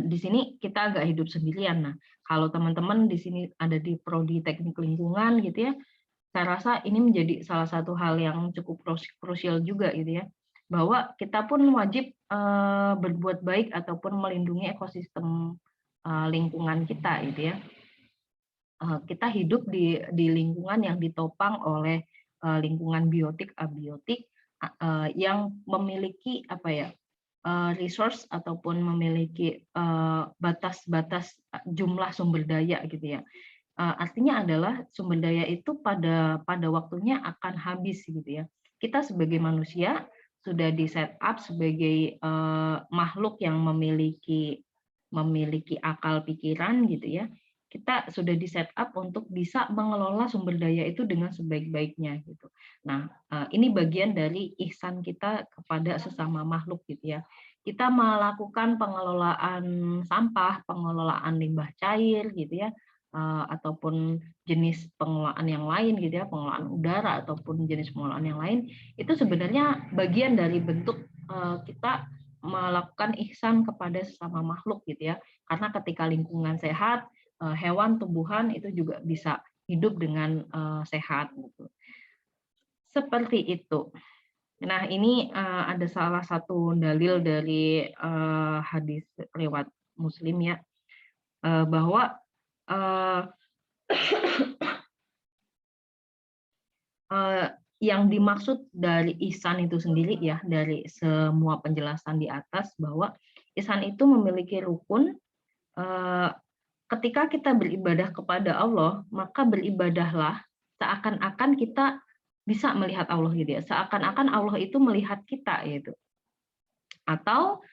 Di sini kita agak hidup sendirian. Nah, kalau teman-teman di sini ada di prodi teknik lingkungan gitu ya, saya rasa ini menjadi salah satu hal yang cukup krusial juga gitu ya, bahwa kita pun wajib berbuat baik ataupun melindungi ekosistem lingkungan kita gitu ya. Kita hidup di lingkungan yang ditopang oleh lingkungan biotik abiotik yang memiliki apa ya, resource ataupun memiliki batas-batas jumlah sumber daya gitu ya. Artinya adalah sumber daya itu pada waktunya akan habis gitu ya. Kita sebagai manusia sudah di-set-up sebagai makhluk yang memiliki akal pikiran gitu ya. Kita sudah di-set-up untuk bisa mengelola sumber daya itu dengan sebaik-baiknya gitu. Nah, ini bagian dari ihsan kita kepada sesama makhluk gitu ya. Kita melakukan pengelolaan sampah, pengelolaan limbah cair gitu ya, ataupun jenis pengelolaan yang lain gitu ya, pengelolaan udara ataupun jenis pengelolaan yang lain, itu sebenarnya bagian dari bentuk kita melakukan ihsan kepada sesama makhluk gitu ya. Karena ketika lingkungan sehat, hewan, tumbuhan itu juga bisa hidup dengan sehat gitu. Seperti itu. Nah, ini ada salah satu dalil dari hadis riwayat Muslim ya, bahwa uh, yang dimaksud dari ihsan itu sendiri ya, dari semua penjelasan di atas bahwa ihsan itu memiliki rukun. Ketika kita beribadah kepada Allah, maka beribadahlah seakan-akan kita bisa melihat Allah gitu ya, seakan-akan Allah itu melihat kita gitu. Atau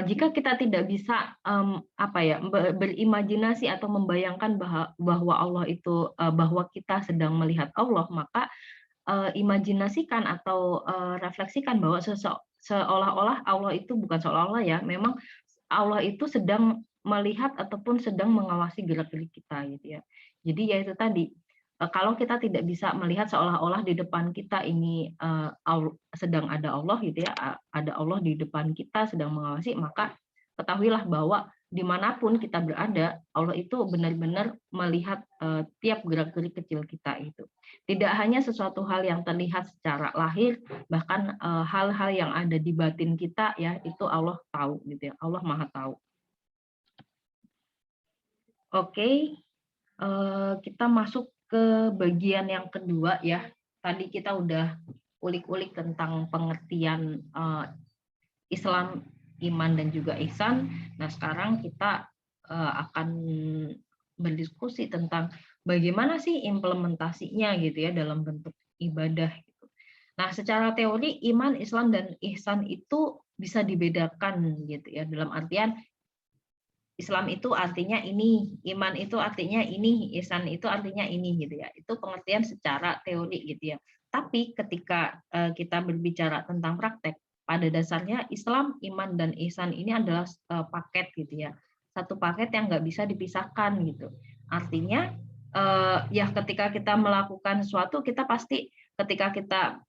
jika kita tidak bisa berimajinasi atau membayangkan bahwa Allah itu bahwa kita sedang melihat Allah, maka imajinasikan atau refleksikan bahwa seolah-olah Allah itu bukan seolah-olah ya, memang Allah itu sedang melihat ataupun sedang mengawasi gerak-gerik kita gitu ya. Jadi ya itu tadi, kalau kita tidak bisa melihat seolah-olah di depan kita ini sedang ada Allah gitu ya, ada Allah di depan kita sedang mengawasi, maka ketahuilah bahwa dimanapun kita berada, Allah itu benar-benar melihat tiap gerak-gerik kecil kita itu. Tidak hanya sesuatu hal yang terlihat secara lahir, bahkan hal-hal yang ada di batin kita ya, itu Allah tahu gitu ya, Allah Maha tahu. Oke, kita masuk ke bagian yang kedua ya. Tadi kita udah ulik-ulik tentang pengertian Islam, iman dan juga ihsan. Nah, sekarang kita akan berdiskusi tentang bagaimana sih implementasinya gitu ya dalam bentuk ibadah gitu. Nah, secara teori iman, Islam dan ihsan itu bisa dibedakan gitu ya, dalam artian Islam itu artinya ini, iman itu artinya ini, ihsan itu artinya ini gitu ya. Itu pengertian secara teori gitu ya. Tapi ketika kita berbicara tentang praktek, pada dasarnya Islam, iman dan ihsan ini adalah paket gitu ya. Satu paket yang nggak bisa dipisahkan gitu. Artinya ya ketika kita melakukan sesuatu, kita pasti ketika kita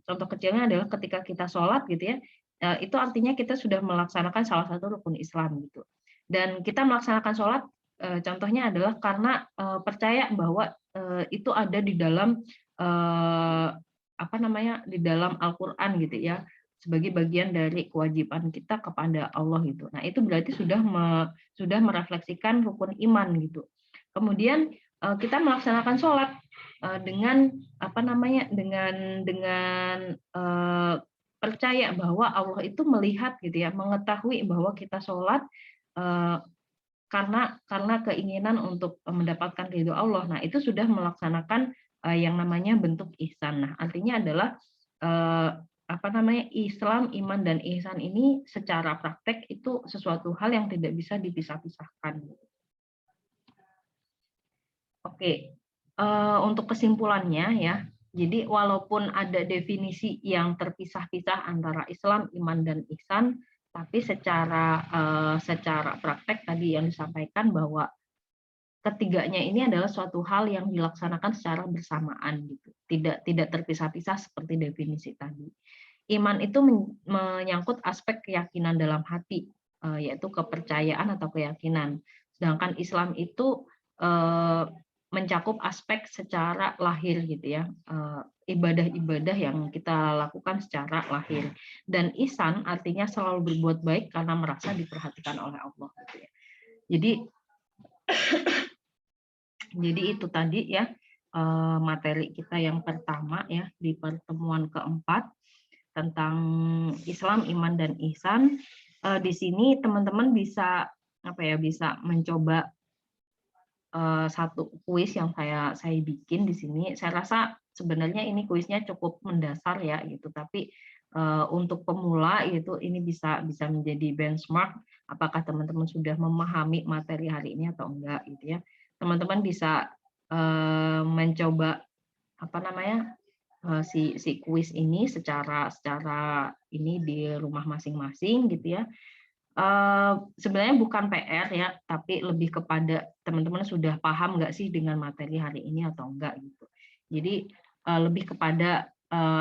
contoh kecilnya adalah ketika kita sholat gitu ya, itu artinya kita sudah melaksanakan salah satu rukun Islam gitu. Dan kita melaksanakan sholat, contohnya adalah karena percaya bahwa itu ada di dalam di dalam Al-Quran gitu ya, sebagai bagian dari kewajiban kita kepada Allah gitu. Nah itu berarti sudah merefleksikan rukun iman gitu. Kemudian kita melaksanakan sholat dengan percaya bahwa Allah itu melihat gitu ya, mengetahui bahwa kita sholat karena keinginan untuk mendapatkan ridho Allah. Nah, itu sudah melaksanakan yang namanya bentuk ihsan. Nah, artinya adalah Islam, iman dan ihsan ini secara praktek itu sesuatu hal yang tidak bisa dipisah-pisahkan. Oke, untuk kesimpulannya ya, jadi walaupun ada definisi yang terpisah-pisah antara Islam, iman dan ihsan, tapi secara praktek tadi yang disampaikan bahwa ketiganya ini adalah suatu hal yang dilaksanakan secara bersamaan gitu, tidak terpisah-pisah seperti definisi tadi. Iman itu menyangkut aspek keyakinan dalam hati, yaitu kepercayaan atau keyakinan. Sedangkan Islam itu mencakup aspek secara lahir gitu ya, ibadah-ibadah yang kita lakukan secara lahir. Dan ihsan artinya selalu berbuat baik karena merasa diperhatikan oleh Allah gitu ya. Jadi itu tadi ya materi kita yang pertama ya di pertemuan keempat tentang Islam, iman dan ihsan. Di sini teman-teman bisa bisa mencoba satu kuis yang saya bikin di sini. Saya rasa sebenarnya ini kuisnya cukup mendasar ya gitu, tapi untuk pemula itu ini bisa menjadi benchmark apakah teman-teman sudah memahami materi hari ini atau enggak gitu ya. Teman-teman bisa mencoba si kuis ini secara ini di rumah masing-masing gitu ya. Sebenarnya bukan PR ya, tapi lebih kepada teman-teman sudah paham nggak sih dengan materi hari ini atau enggak gitu. Jadi lebih kepada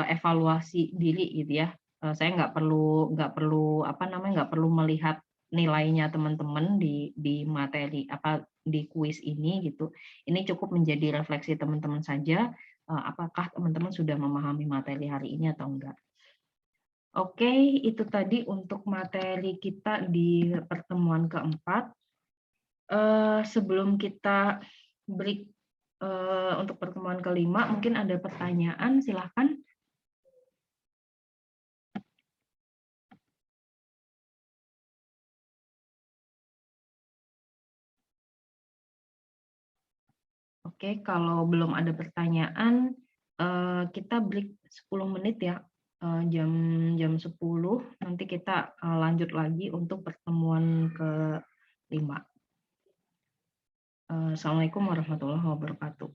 evaluasi diri gitu ya. Saya nggak perlu melihat nilainya teman-teman di materi di kuis ini gitu. Ini cukup menjadi refleksi teman-teman saja. Apakah teman-teman sudah memahami materi hari ini atau enggak? Oke, itu tadi untuk materi kita di pertemuan keempat. Sebelum kita break untuk pertemuan kelima, mungkin ada pertanyaan, silahkan. Oke, kalau belum ada pertanyaan, kita break 10 menit ya. Jam 10 nanti kita lanjut lagi untuk pertemuan kelima. Assalamualaikum warahmatullahi wabarakatuh.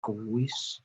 Kuis.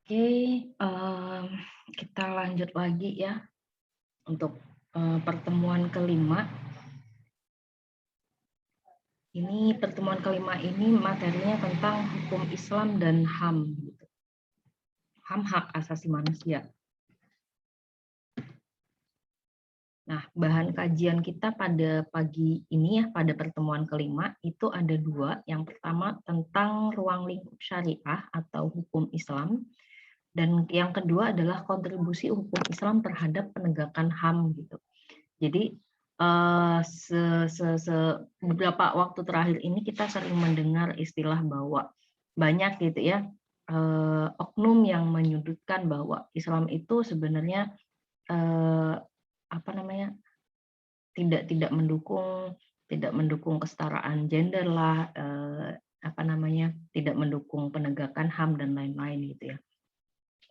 Oke, kita lanjut lagi ya untuk pertemuan kelima. Ini pertemuan kelima ini materinya tentang hukum Islam dan HAM, gitu. HAM, hak asasi manusia. Nah, bahan kajian kita pada pagi ini ya, pada pertemuan kelima, itu ada dua. Yang pertama tentang ruang lingkup syariah atau hukum Islam, dan yang kedua adalah kontribusi hukum Islam terhadap penegakan HAM gitu. Jadi beberapa waktu terakhir ini kita sering mendengar istilah bahwa banyak gitu ya oknum yang menyudutkan bahwa Islam itu sebenarnya eh, apa namanya tidak mendukung kesetaraan gender lah, apa namanya tidak mendukung penegakan HAM dan lain-lain gitu ya.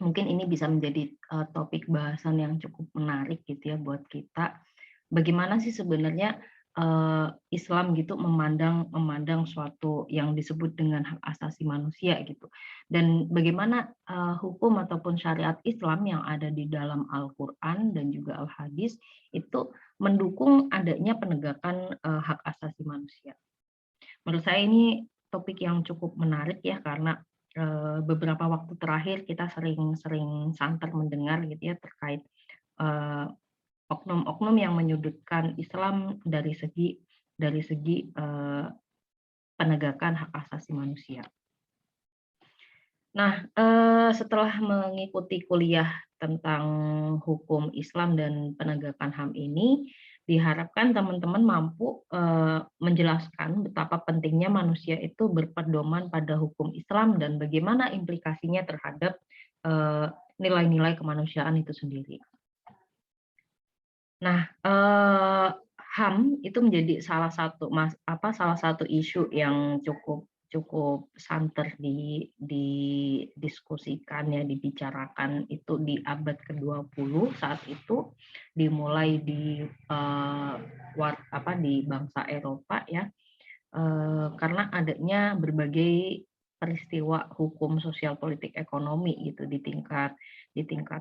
Mungkin ini bisa menjadi topik bahasan yang cukup menarik gitu ya buat kita. Bagaimana sih sebenarnya Islam gitu memandang suatu yang disebut dengan hak asasi manusia gitu. Dan bagaimana hukum ataupun syariat Islam yang ada di dalam Al-Qur'an dan juga Al-Hadis itu mendukung adanya penegakan hak asasi manusia. Menurut saya ini topik yang cukup menarik ya, karena beberapa waktu terakhir kita sering santer mendengar gitu ya terkait oknum-oknum yang menyudutkan Islam dari segi penegakan hak asasi manusia. Nah, setelah mengikuti kuliah tentang hukum Islam dan penegakan HAM ini, diharapkan teman-teman mampu menjelaskan betapa pentingnya manusia itu berpedoman pada hukum Islam dan bagaimana implikasinya terhadap nilai-nilai kemanusiaan itu sendiri. Nah, HAM itu menjadi salah satu isu yang cukup cukup santer didiskusikan ya, dibicarakan itu di abad ke-20 saat itu dimulai di bangsa Eropa ya, karena adanya berbagai peristiwa hukum sosial politik ekonomi gitu di tingkat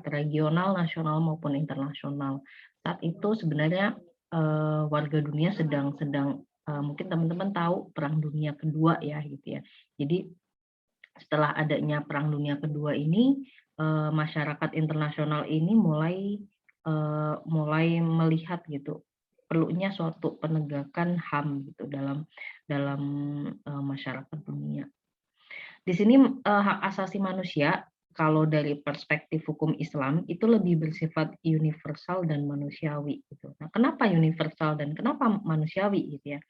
regional, nasional maupun internasional. Saat itu sebenarnya warga dunia sedang mungkin teman-teman tahu Perang Dunia Kedua ya gitu ya. Jadi setelah adanya Perang Dunia Kedua ini masyarakat internasional ini mulai melihat gitu perlunya suatu penegakan HAM gitu dalam dalam masyarakat dunia. Di sini hak asasi manusia kalau dari perspektif hukum Islam itu lebih bersifat universal dan manusiawi gitu. Nah, kenapa universal dan kenapa manusiawi gitu ya?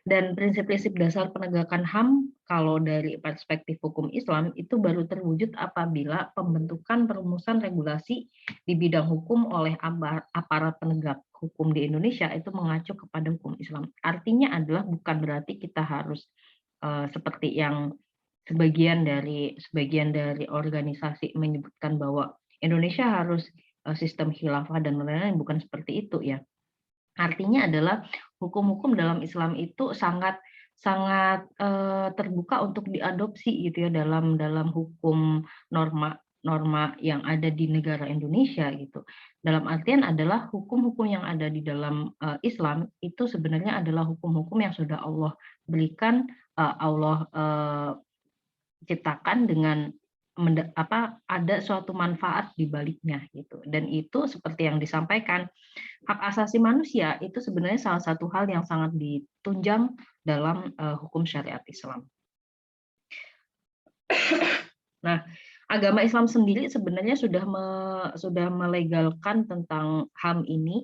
Dan prinsip-prinsip dasar penegakan HAM kalau dari perspektif hukum Islam itu baru terwujud apabila pembentukan perumusan regulasi di bidang hukum oleh aparat penegak hukum di Indonesia itu mengacu kepada hukum Islam. Artinya adalah bukan berarti kita harus seperti yang sebagian dari organisasi menyebutkan bahwa Indonesia harus sistem khilafah dan lain-lain, bukan seperti itu ya. Artinya adalah hukum-hukum dalam Islam itu sangat sangat terbuka untuk diadopsi gitu ya dalam dalam hukum norma norma yang ada di negara Indonesia gitu. Dalam artian adalah hukum-hukum yang ada di dalam Islam itu sebenarnya adalah hukum-hukum yang sudah Allah berikan, Allah ciptakan dengan ada suatu manfaat di baliknya gitu. Dan itu seperti yang disampaikan, hak asasi manusia itu sebenarnya salah satu hal yang sangat ditunjang dalam hukum syariat Islam. Nah, agama Islam sendiri sebenarnya sudah melegalkan tentang HAM ini,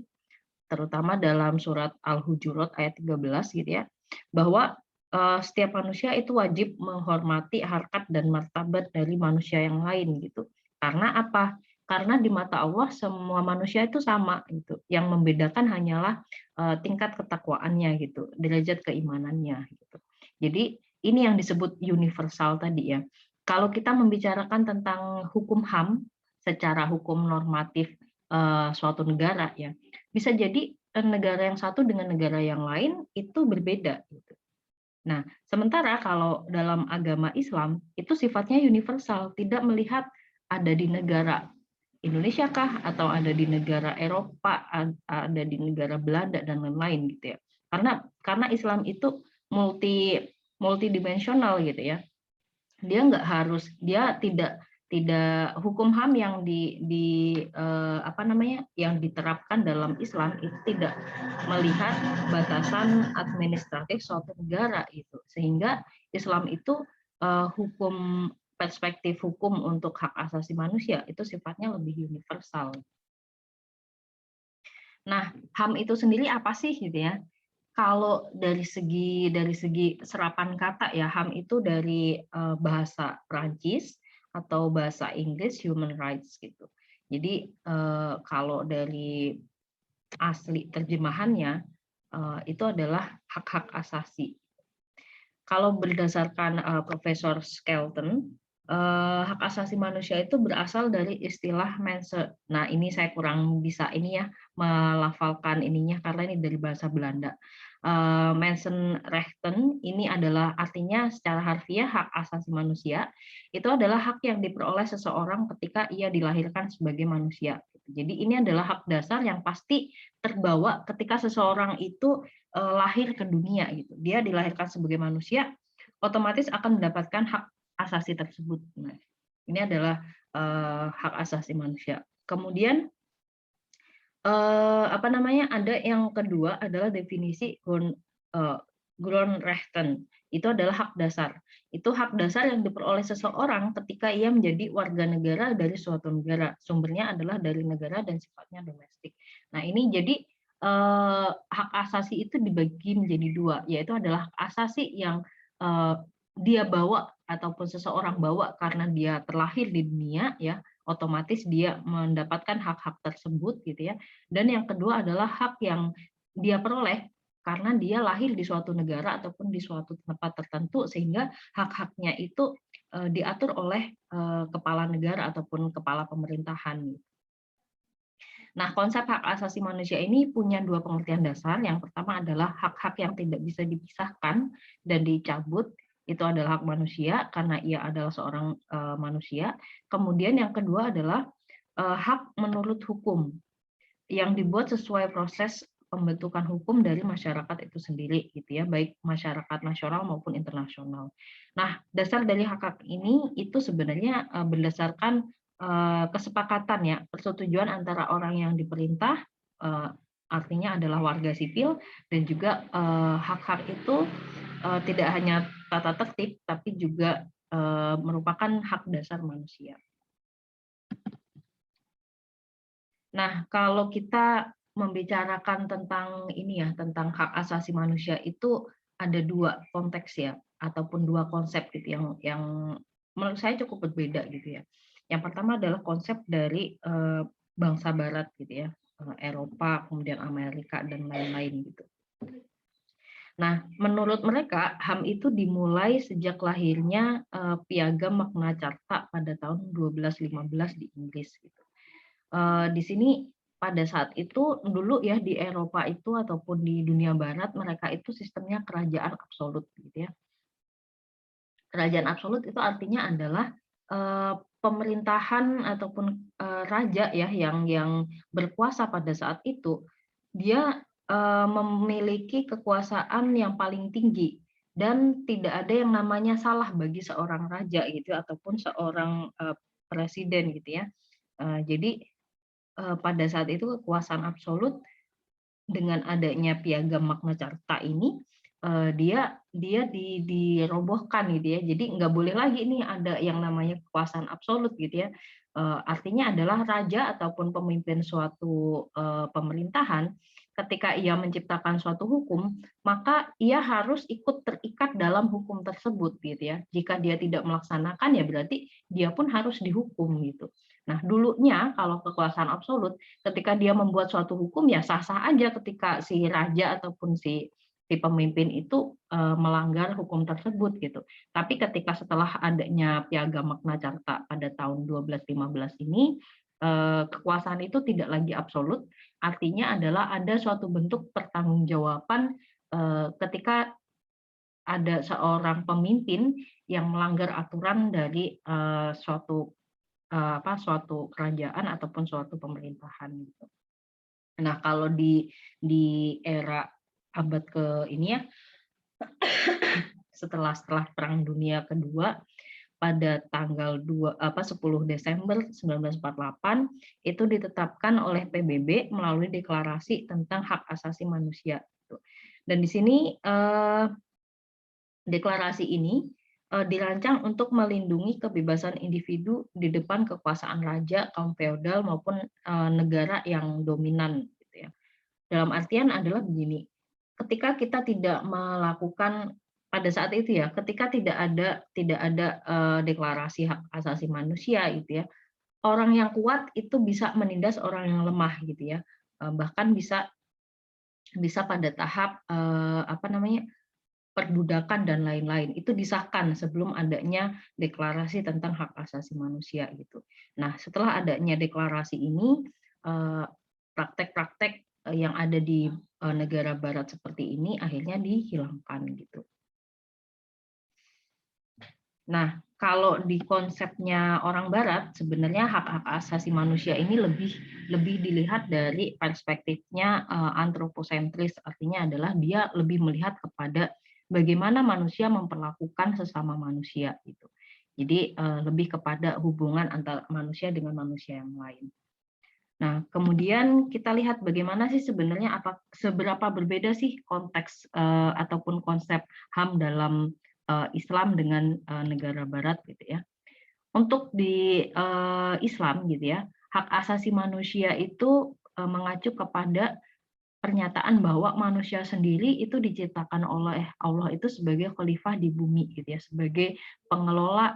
terutama dalam surat Al-Hujurat ayat 13 gitu ya, bahwa setiap manusia itu wajib menghormati harkat dan martabat dari manusia yang lain gitu. Karena apa? Karena di mata Allah semua manusia itu sama gitu. Yang membedakan hanyalah tingkat ketakwaannya gitu, derajat keimanannya gitu. Jadi ini yang disebut universal tadi ya. Kalau kita membicarakan tentang hukum HAM secara hukum normatif suatu negara ya, bisa jadi negara yang satu dengan negara yang lain itu berbeda gitu. Nah, sementara kalau dalam agama Islam itu sifatnya universal, tidak melihat ada di negara Indonesia kah, atau ada di negara Eropa, ada di negara Belanda dan lain-lain gitu ya. Karena Islam itu multidimensional gitu ya. Dia tidak hukum HAM yang yang diterapkan dalam Islam itu tidak melihat batasan administratif suatu negara itu, sehingga Islam itu hukum perspektif hukum untuk hak asasi manusia itu sifatnya lebih universal. Nah, HAM itu sendiri apa sih gitu ya? Kalau dari segi serapan kata ya, HAM itu dari bahasa Prancis atau bahasa Inggris human rights gitu. Jadi kalau dari asli terjemahannya itu adalah hak-hak asasi. Kalau berdasarkan Profesor Skelton, hak asasi manusia itu berasal dari istilah mense. Nah, ini saya kurang bisa ini ya melafalkan ininya karena ini dari bahasa Belanda. Mensenrechten ini adalah artinya secara harfiah hak asasi manusia. Itu adalah hak yang diperoleh seseorang ketika ia dilahirkan sebagai manusia. Jadi ini adalah hak dasar yang pasti terbawa ketika seseorang itu lahir ke dunia gitu. Dia dilahirkan sebagai manusia, otomatis akan mendapatkan hak asasi tersebut. Nah, ini adalah hak asasi manusia. Kemudian ada yang kedua adalah definisi Grundrechten. Itu adalah hak dasar. Itu hak dasar yang diperoleh seseorang ketika ia menjadi warga negara dari suatu negara. Sumbernya adalah dari negara dan sifatnya domestik. Nah, ini jadi hak asasi itu dibagi menjadi dua, yaitu adalah hak asasi yang dia bawa ataupun seseorang bawa karena dia terlahir di dunia ya, otomatis dia mendapatkan hak-hak tersebut gitu ya. Dan yang kedua adalah hak yang dia peroleh karena dia lahir di suatu negara ataupun di suatu tempat tertentu, sehingga hak-haknya itu diatur oleh kepala negara ataupun kepala pemerintahan. Nah, konsep hak asasi manusia ini punya dua pengertian dasar. Yang pertama adalah hak-hak yang tidak bisa dipisahkan dan dicabut. Itu adalah hak manusia karena ia adalah seorang manusia. Kemudian yang kedua adalah hak menurut hukum yang dibuat sesuai proses pembentukan hukum dari masyarakat itu sendiri gitu ya, baik masyarakat nasional maupun internasional. Nah, dasar dari hak-hak ini itu sebenarnya berdasarkan kesepakatan ya, persetujuan antara orang yang diperintah, artinya adalah warga sipil, dan juga hak-hak itu tidak hanya tata tertib tapi juga merupakan hak dasar manusia. Nah, kalau kita membicarakan tentang ini ya, tentang hak asasi manusia itu ada dua konteks ya, ataupun dua konsep gitu yang menurut saya cukup berbeda gitu ya. Yang pertama adalah konsep dari bangsa Barat gitu ya, Eropa, kemudian Amerika dan lain-lain gitu. Nah, menurut mereka HAM itu dimulai sejak lahirnya Piagam Magna Carta pada tahun 1215 di Inggris gitu. Di sini pada saat itu dulu ya di Eropa itu ataupun di dunia barat mereka itu sistemnya kerajaan absolut gitu ya. Kerajaan absolut itu artinya adalah pemerintahan ataupun raja ya yang berkuasa pada saat itu dia memiliki kekuasaan yang paling tinggi dan tidak ada yang namanya salah bagi seorang raja gitu ataupun seorang presiden gitu ya. Jadi pada saat itu kekuasaan absolut dengan adanya Piagam Magna Carta ini dia dirobohkan gitu ya. Jadi nggak boleh lagi nih ada yang namanya kekuasaan absolut gitu ya. Artinya adalah raja ataupun pemimpin suatu pemerintahan ketika ia menciptakan suatu hukum, maka ia harus ikut terikat dalam hukum tersebut gitu ya. Jika dia tidak melaksanakan ya berarti dia pun harus dihukum gitu. Nah, dulunya kalau kekuasaan absolut ketika dia membuat suatu hukum ya sah-sah aja ketika si raja ataupun si pemimpin itu melanggar hukum tersebut gitu. Tapi ketika setelah adanya Piagam Magna Carta pada tahun 1215 ini kekuasaan itu tidak lagi absolut, artinya adalah ada suatu bentuk pertanggungjawaban ketika ada seorang pemimpin yang melanggar aturan dari suatu suatu kerajaan ataupun suatu pemerintahan gitu. Nah, kalau di era abad ke ini ya, setelah Perang Dunia Kedua, pada tanggal 10 Desember 1948 itu ditetapkan oleh PBB melalui deklarasi tentang hak asasi manusia gitu. Dan di sini deklarasi ini dirancang untuk melindungi kebebasan individu di depan kekuasaan raja, kaum feodal maupun negara yang dominan gitu ya. Dalam artian adalah begini, ketika kita tidak melakukan pada saat itu ya, ketika tidak ada deklarasi hak asasi manusia gitu ya, orang yang kuat itu bisa menindas orang yang lemah gitu ya. Bahkan bisa bisa pada tahap perbudakan dan lain-lain. Itu disahkan sebelum adanya deklarasi tentang hak asasi manusia gitu. Nah, setelah adanya deklarasi ini praktek-praktek yang ada di negara barat seperti ini akhirnya dihilangkan gitu. Nah, kalau di konsepnya orang barat sebenarnya hak-hak asasi manusia ini lebih dilihat dari perspektifnya antroposentris, artinya adalah dia lebih melihat kepada bagaimana manusia memperlakukan sesama manusia gitu. Jadi lebih kepada hubungan antara manusia dengan manusia yang lain. Nah, kemudian kita lihat bagaimana sih sebenarnya seberapa berbeda sih konteks ataupun konsep HAM dalam Islam dengan negara Barat gitu ya. Untuk di Islam gitu ya, hak asasi manusia itu mengacu kepada pernyataan bahwa manusia sendiri itu diciptakan oleh Allah itu sebagai khalifah di bumi gitu ya, sebagai pengelola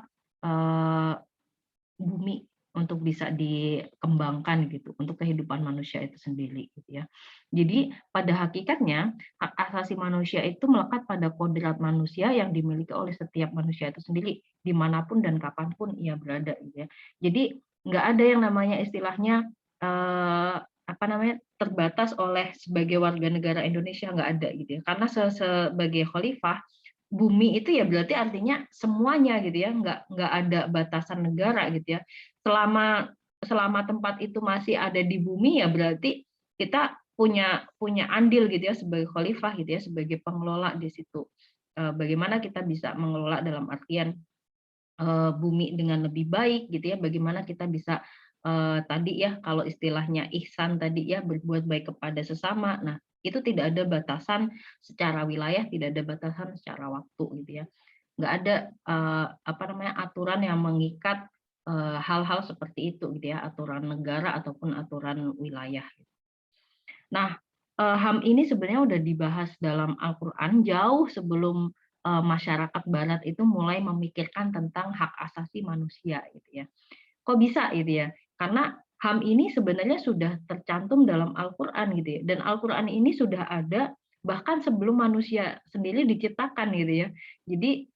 bumi untuk bisa dikembangkan gitu untuk kehidupan manusia itu sendiri gitu ya. Jadi pada hakikatnya hak asasi manusia itu melekat pada kodrat manusia yang dimiliki oleh setiap manusia itu sendiri dimanapun dan kapanpun ia berada gitu ya. Jadi nggak ada yang namanya istilahnya terbatas oleh sebagai warga negara Indonesia, nggak ada gitu ya. Karena sebagai khalifah bumi itu ya berarti artinya semuanya gitu ya, nggak ada batasan negara gitu ya. Selama selama tempat itu masih ada di bumi ya berarti kita punya andil gitu ya sebagai khalifah gitu ya, sebagai pengelola di situ. Bagaimana kita bisa mengelola dalam artian bumi dengan lebih baik gitu ya, bagaimana kita bisa tadi ya kalau istilahnya ihsan tadi ya, berbuat baik kepada sesama. Nah, itu tidak ada batasan secara wilayah, tidak ada batasan secara waktu gitu ya. Nggak ada aturan yang mengikat hal-hal seperti itu gitu ya, aturan negara ataupun aturan wilayah. Nah, HAM ini sebenarnya udah dibahas dalam Al-Qur'an jauh sebelum masyarakat barat itu mulai memikirkan tentang hak asasi manusia gitu ya. Kok bisa gitu ya? Karena HAM ini sebenarnya sudah tercantum dalam Al-Qur'an gitu ya, dan Al-Qur'an ini sudah ada bahkan sebelum manusia sendiri diciptakan gitu ya. Jadi,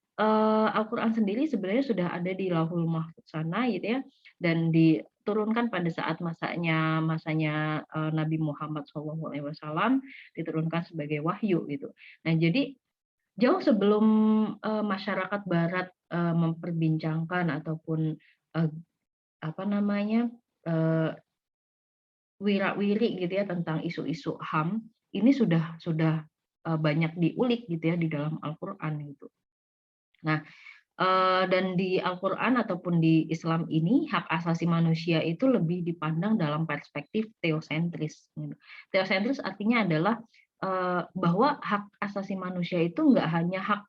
Al-Qur'an sendiri sebenarnya sudah ada di Lauhul Mahfuz sana gitu ya, dan diturunkan pada saat masanya Nabi Muhammad SAW, diturunkan sebagai wahyu gitu. Nah, jadi jauh sebelum masyarakat barat memperbincangkan ataupun eee, eee, wira-wiri gitu ya tentang isu-isu HAM, ini sudah banyak diulik gitu ya di dalam Al-Qur'an gitu. Nah, dan di Al-Qur'an ataupun di Islam ini, hak asasi manusia itu lebih dipandang dalam perspektif teosentris gitu. Teosentris artinya adalah, bahwa hak asasi manusia itu nggak hanya hak,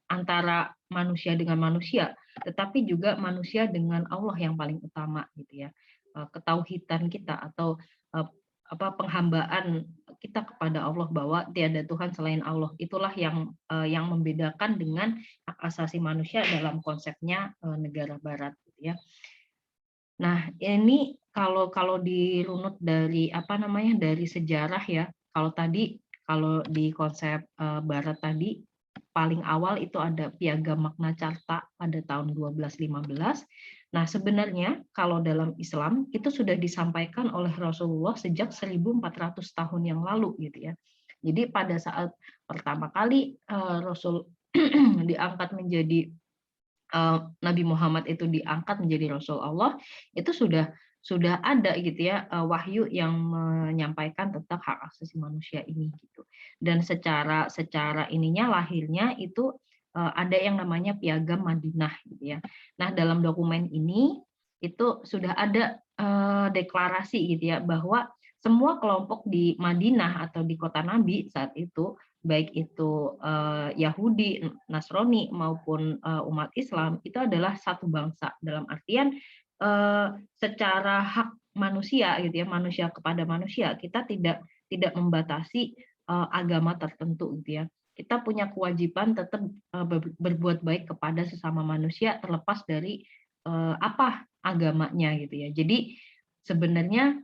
antara manusia dengan manusia, tetapi juga manusia dengan Allah yang paling utama gitu ya. Ketauhidan kita atau, eee, penghambaan kita kepada Allah bahwa tiada Tuhan selain Allah. Itulah yang membedakan dengan hak asasi manusia dalam konsepnya negara barat gitu ya. Nah, ini kalau kalau dirunut dari dari sejarah ya, kalau di konsep barat tadi paling awal itu ada Piagam Magna Carta pada tahun 1215. Nah, sebenarnya kalau dalam Islam itu sudah disampaikan oleh Rasulullah sejak 1400 tahun yang lalu gitu ya. Jadi pada saat pertama kali Rasul diangkat menjadi Nabi Muhammad itu diangkat menjadi Rasul Allah, itu sudah ada gitu ya, wahyu yang menyampaikan tentang hak asasi manusia ini gitu. Dan secara ininya lahirnya itu ada yang namanya Piagam Madinah gitu ya. Nah, dalam dokumen ini itu sudah ada deklarasi gitu ya bahwa semua kelompok di Madinah atau di kota Nabi saat itu, baik itu Yahudi, Nasrani maupun umat Islam, itu adalah satu bangsa. Dalam artian secara hak manusia gitu ya, manusia kepada manusia, kita tidak membatasi agama tertentu gitu ya. Kita punya kewajiban tetap berbuat baik kepada sesama manusia terlepas dari apa agamanya gitu ya. Jadi sebenarnya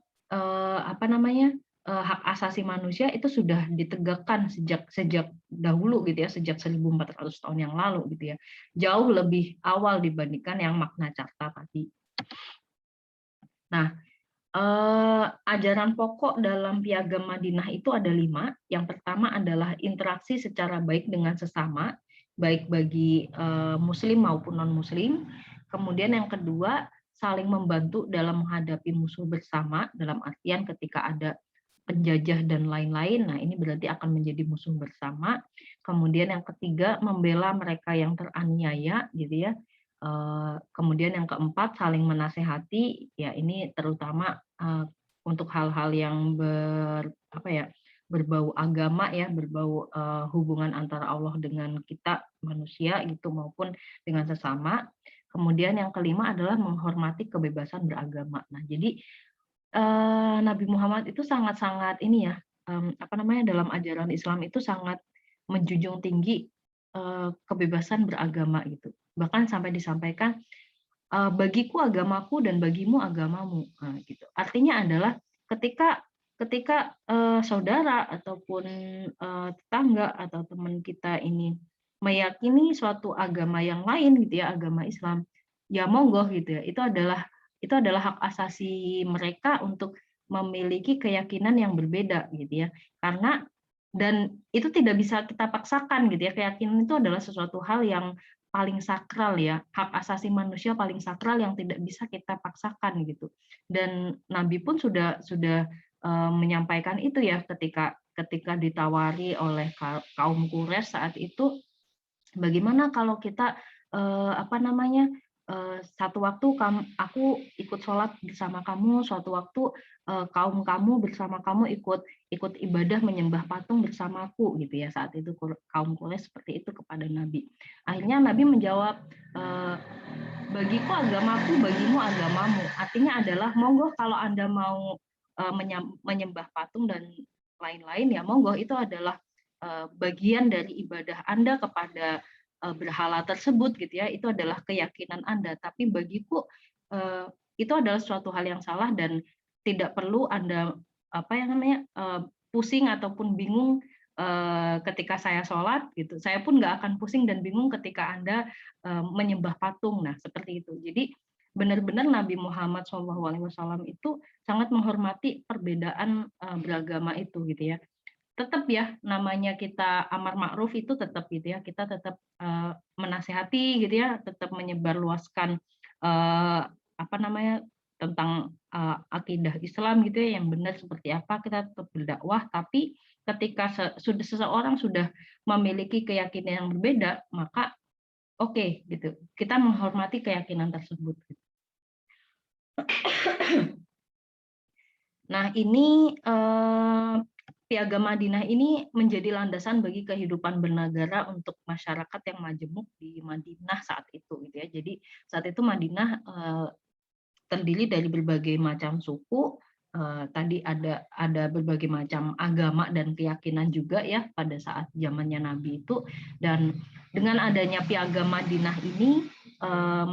apa namanya, hak asasi manusia itu sudah ditegakkan sejak sejak dahulu gitu ya, sejak 1400 tahun yang lalu gitu ya. Jauh lebih awal dibandingkan yang Magna Carta tadi. Nah, ajaran pokok dalam Piagam Madinah itu ada 5. Yang pertama adalah interaksi secara baik dengan sesama, baik bagi muslim maupun non-muslim. Kemudian yang kedua, saling membantu dalam menghadapi musuh bersama, dalam artian ketika ada penjajah dan lain-lain, nah ini berarti akan menjadi musuh bersama. Kemudian yang ketiga, membela mereka yang teraniaya, gitu ya. Kemudian yang keempat, saling menasehati, ya ini terutama untuk hal-hal yang berbau agama ya, berbau hubungan antara Allah dengan kita manusia gitu maupun dengan sesama. Kemudian yang kelima adalah menghormati kebebasan beragama. Nah, jadi Nabi Muhammad itu sangat-sangat ini ya, dalam ajaran Islam itu sangat menjunjung tinggi kebebasan beragama gitu. Bahkan sampai disampaikan, bagiku agamaku dan bagimu agamamu. Nah, gitu. Artinya adalah ketika ketika saudara ataupun tetangga atau teman kita ini meyakini suatu agama yang lain gitu ya, agama Islam, ya monggo gitu ya. Itu adalah hak asasi mereka untuk memiliki keyakinan yang berbeda gitu ya. Karena dan itu tidak bisa kita paksakan gitu ya. Keyakinan itu adalah sesuatu hal yang paling sakral ya, hak asasi manusia paling sakral yang tidak bisa kita paksakan gitu. Dan Nabi pun sudah menyampaikan itu ya ketika ditawari oleh kaum Quraisy saat itu, bagaimana kalau kita satu waktu aku ikut sholat bersama kamu, suatu waktu kaum kamu bersama kamu ikut ikut ibadah menyembah patung bersamaku gitu ya. Saat itu kaum Quraisy seperti itu kepada Nabi. Akhirnya Nabi menjawab, bagiku agamaku, bagimu agamamu. Artinya adalah monggo kalau Anda mau menyembah patung dan lain-lain ya monggo, itu adalah bagian dari ibadah Anda kepada berhala tersebut gitu ya, itu adalah keyakinan Anda. Tapi bagiku itu adalah suatu hal yang salah dan tidak perlu Anda pusing ataupun bingung ketika saya sholat gitu. Saya pun nggak akan pusing dan bingung ketika Anda menyembah patung. Nah seperti itu. Jadi benar-benar Nabi Muhammad SAW itu sangat menghormati perbedaan beragama itu gitu ya. Tetap ya namanya kita amar ma'ruf itu tetap gitu ya, kita tetap menasehati gitu ya, tetap menyebarluaskan tentang akidah Islam gitu ya, yang benar seperti apa, kita tetap berdakwah. Tapi ketika seseorang sudah memiliki keyakinan yang berbeda, maka oke gitu, kita menghormati keyakinan tersebut. Nah ini Piagam Madinah ini menjadi landasan bagi kehidupan bernegara untuk masyarakat yang majemuk di Madinah saat itu gitu ya. Jadi saat itu Madinah terdiri dari berbagai macam suku, tadi ada berbagai macam agama dan keyakinan juga ya pada saat zamannya Nabi itu. Dan dengan adanya Piagam Madinah ini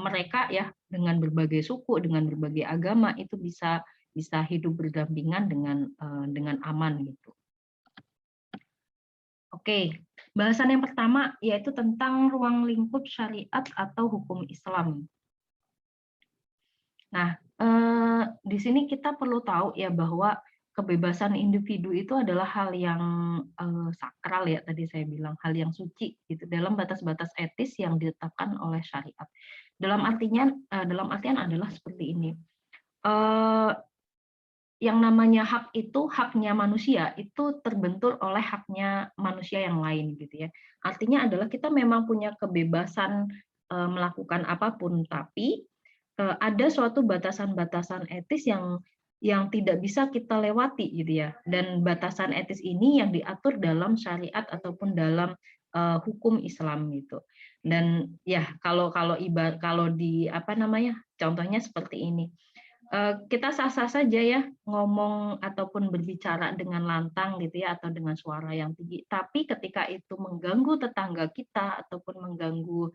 mereka ya dengan berbagai suku, dengan berbagai agama itu bisa hidup berdampingan dengan aman gitu. Oke, bahasan yang pertama yaitu tentang ruang lingkup syariat atau hukum Islam. Nah, di sini kita perlu tahu ya bahwa kebebasan individu itu adalah hal yang sakral ya tadi saya bilang, hal yang suci gitu dalam batas-batas etis yang ditetapkan oleh syariat. Dalam artian adalah seperti ini. Eee, yang namanya hak itu, haknya manusia itu terbentur oleh haknya manusia yang lain gitu ya. Artinya adalah kita memang punya kebebasan, melakukan apapun, tapi, ada suatu batasan-batasan etis yang tidak bisa kita lewati gitu ya. Dan batasan etis ini yang diatur dalam syariat ataupun dalam, hukum Islam gitu. Dan ya kalau di apa namanya, contohnya seperti ini. Kita sah-sah saja ya ngomong ataupun berbicara dengan lantang gitu ya atau dengan suara yang tinggi. Tapi ketika itu mengganggu tetangga kita ataupun mengganggu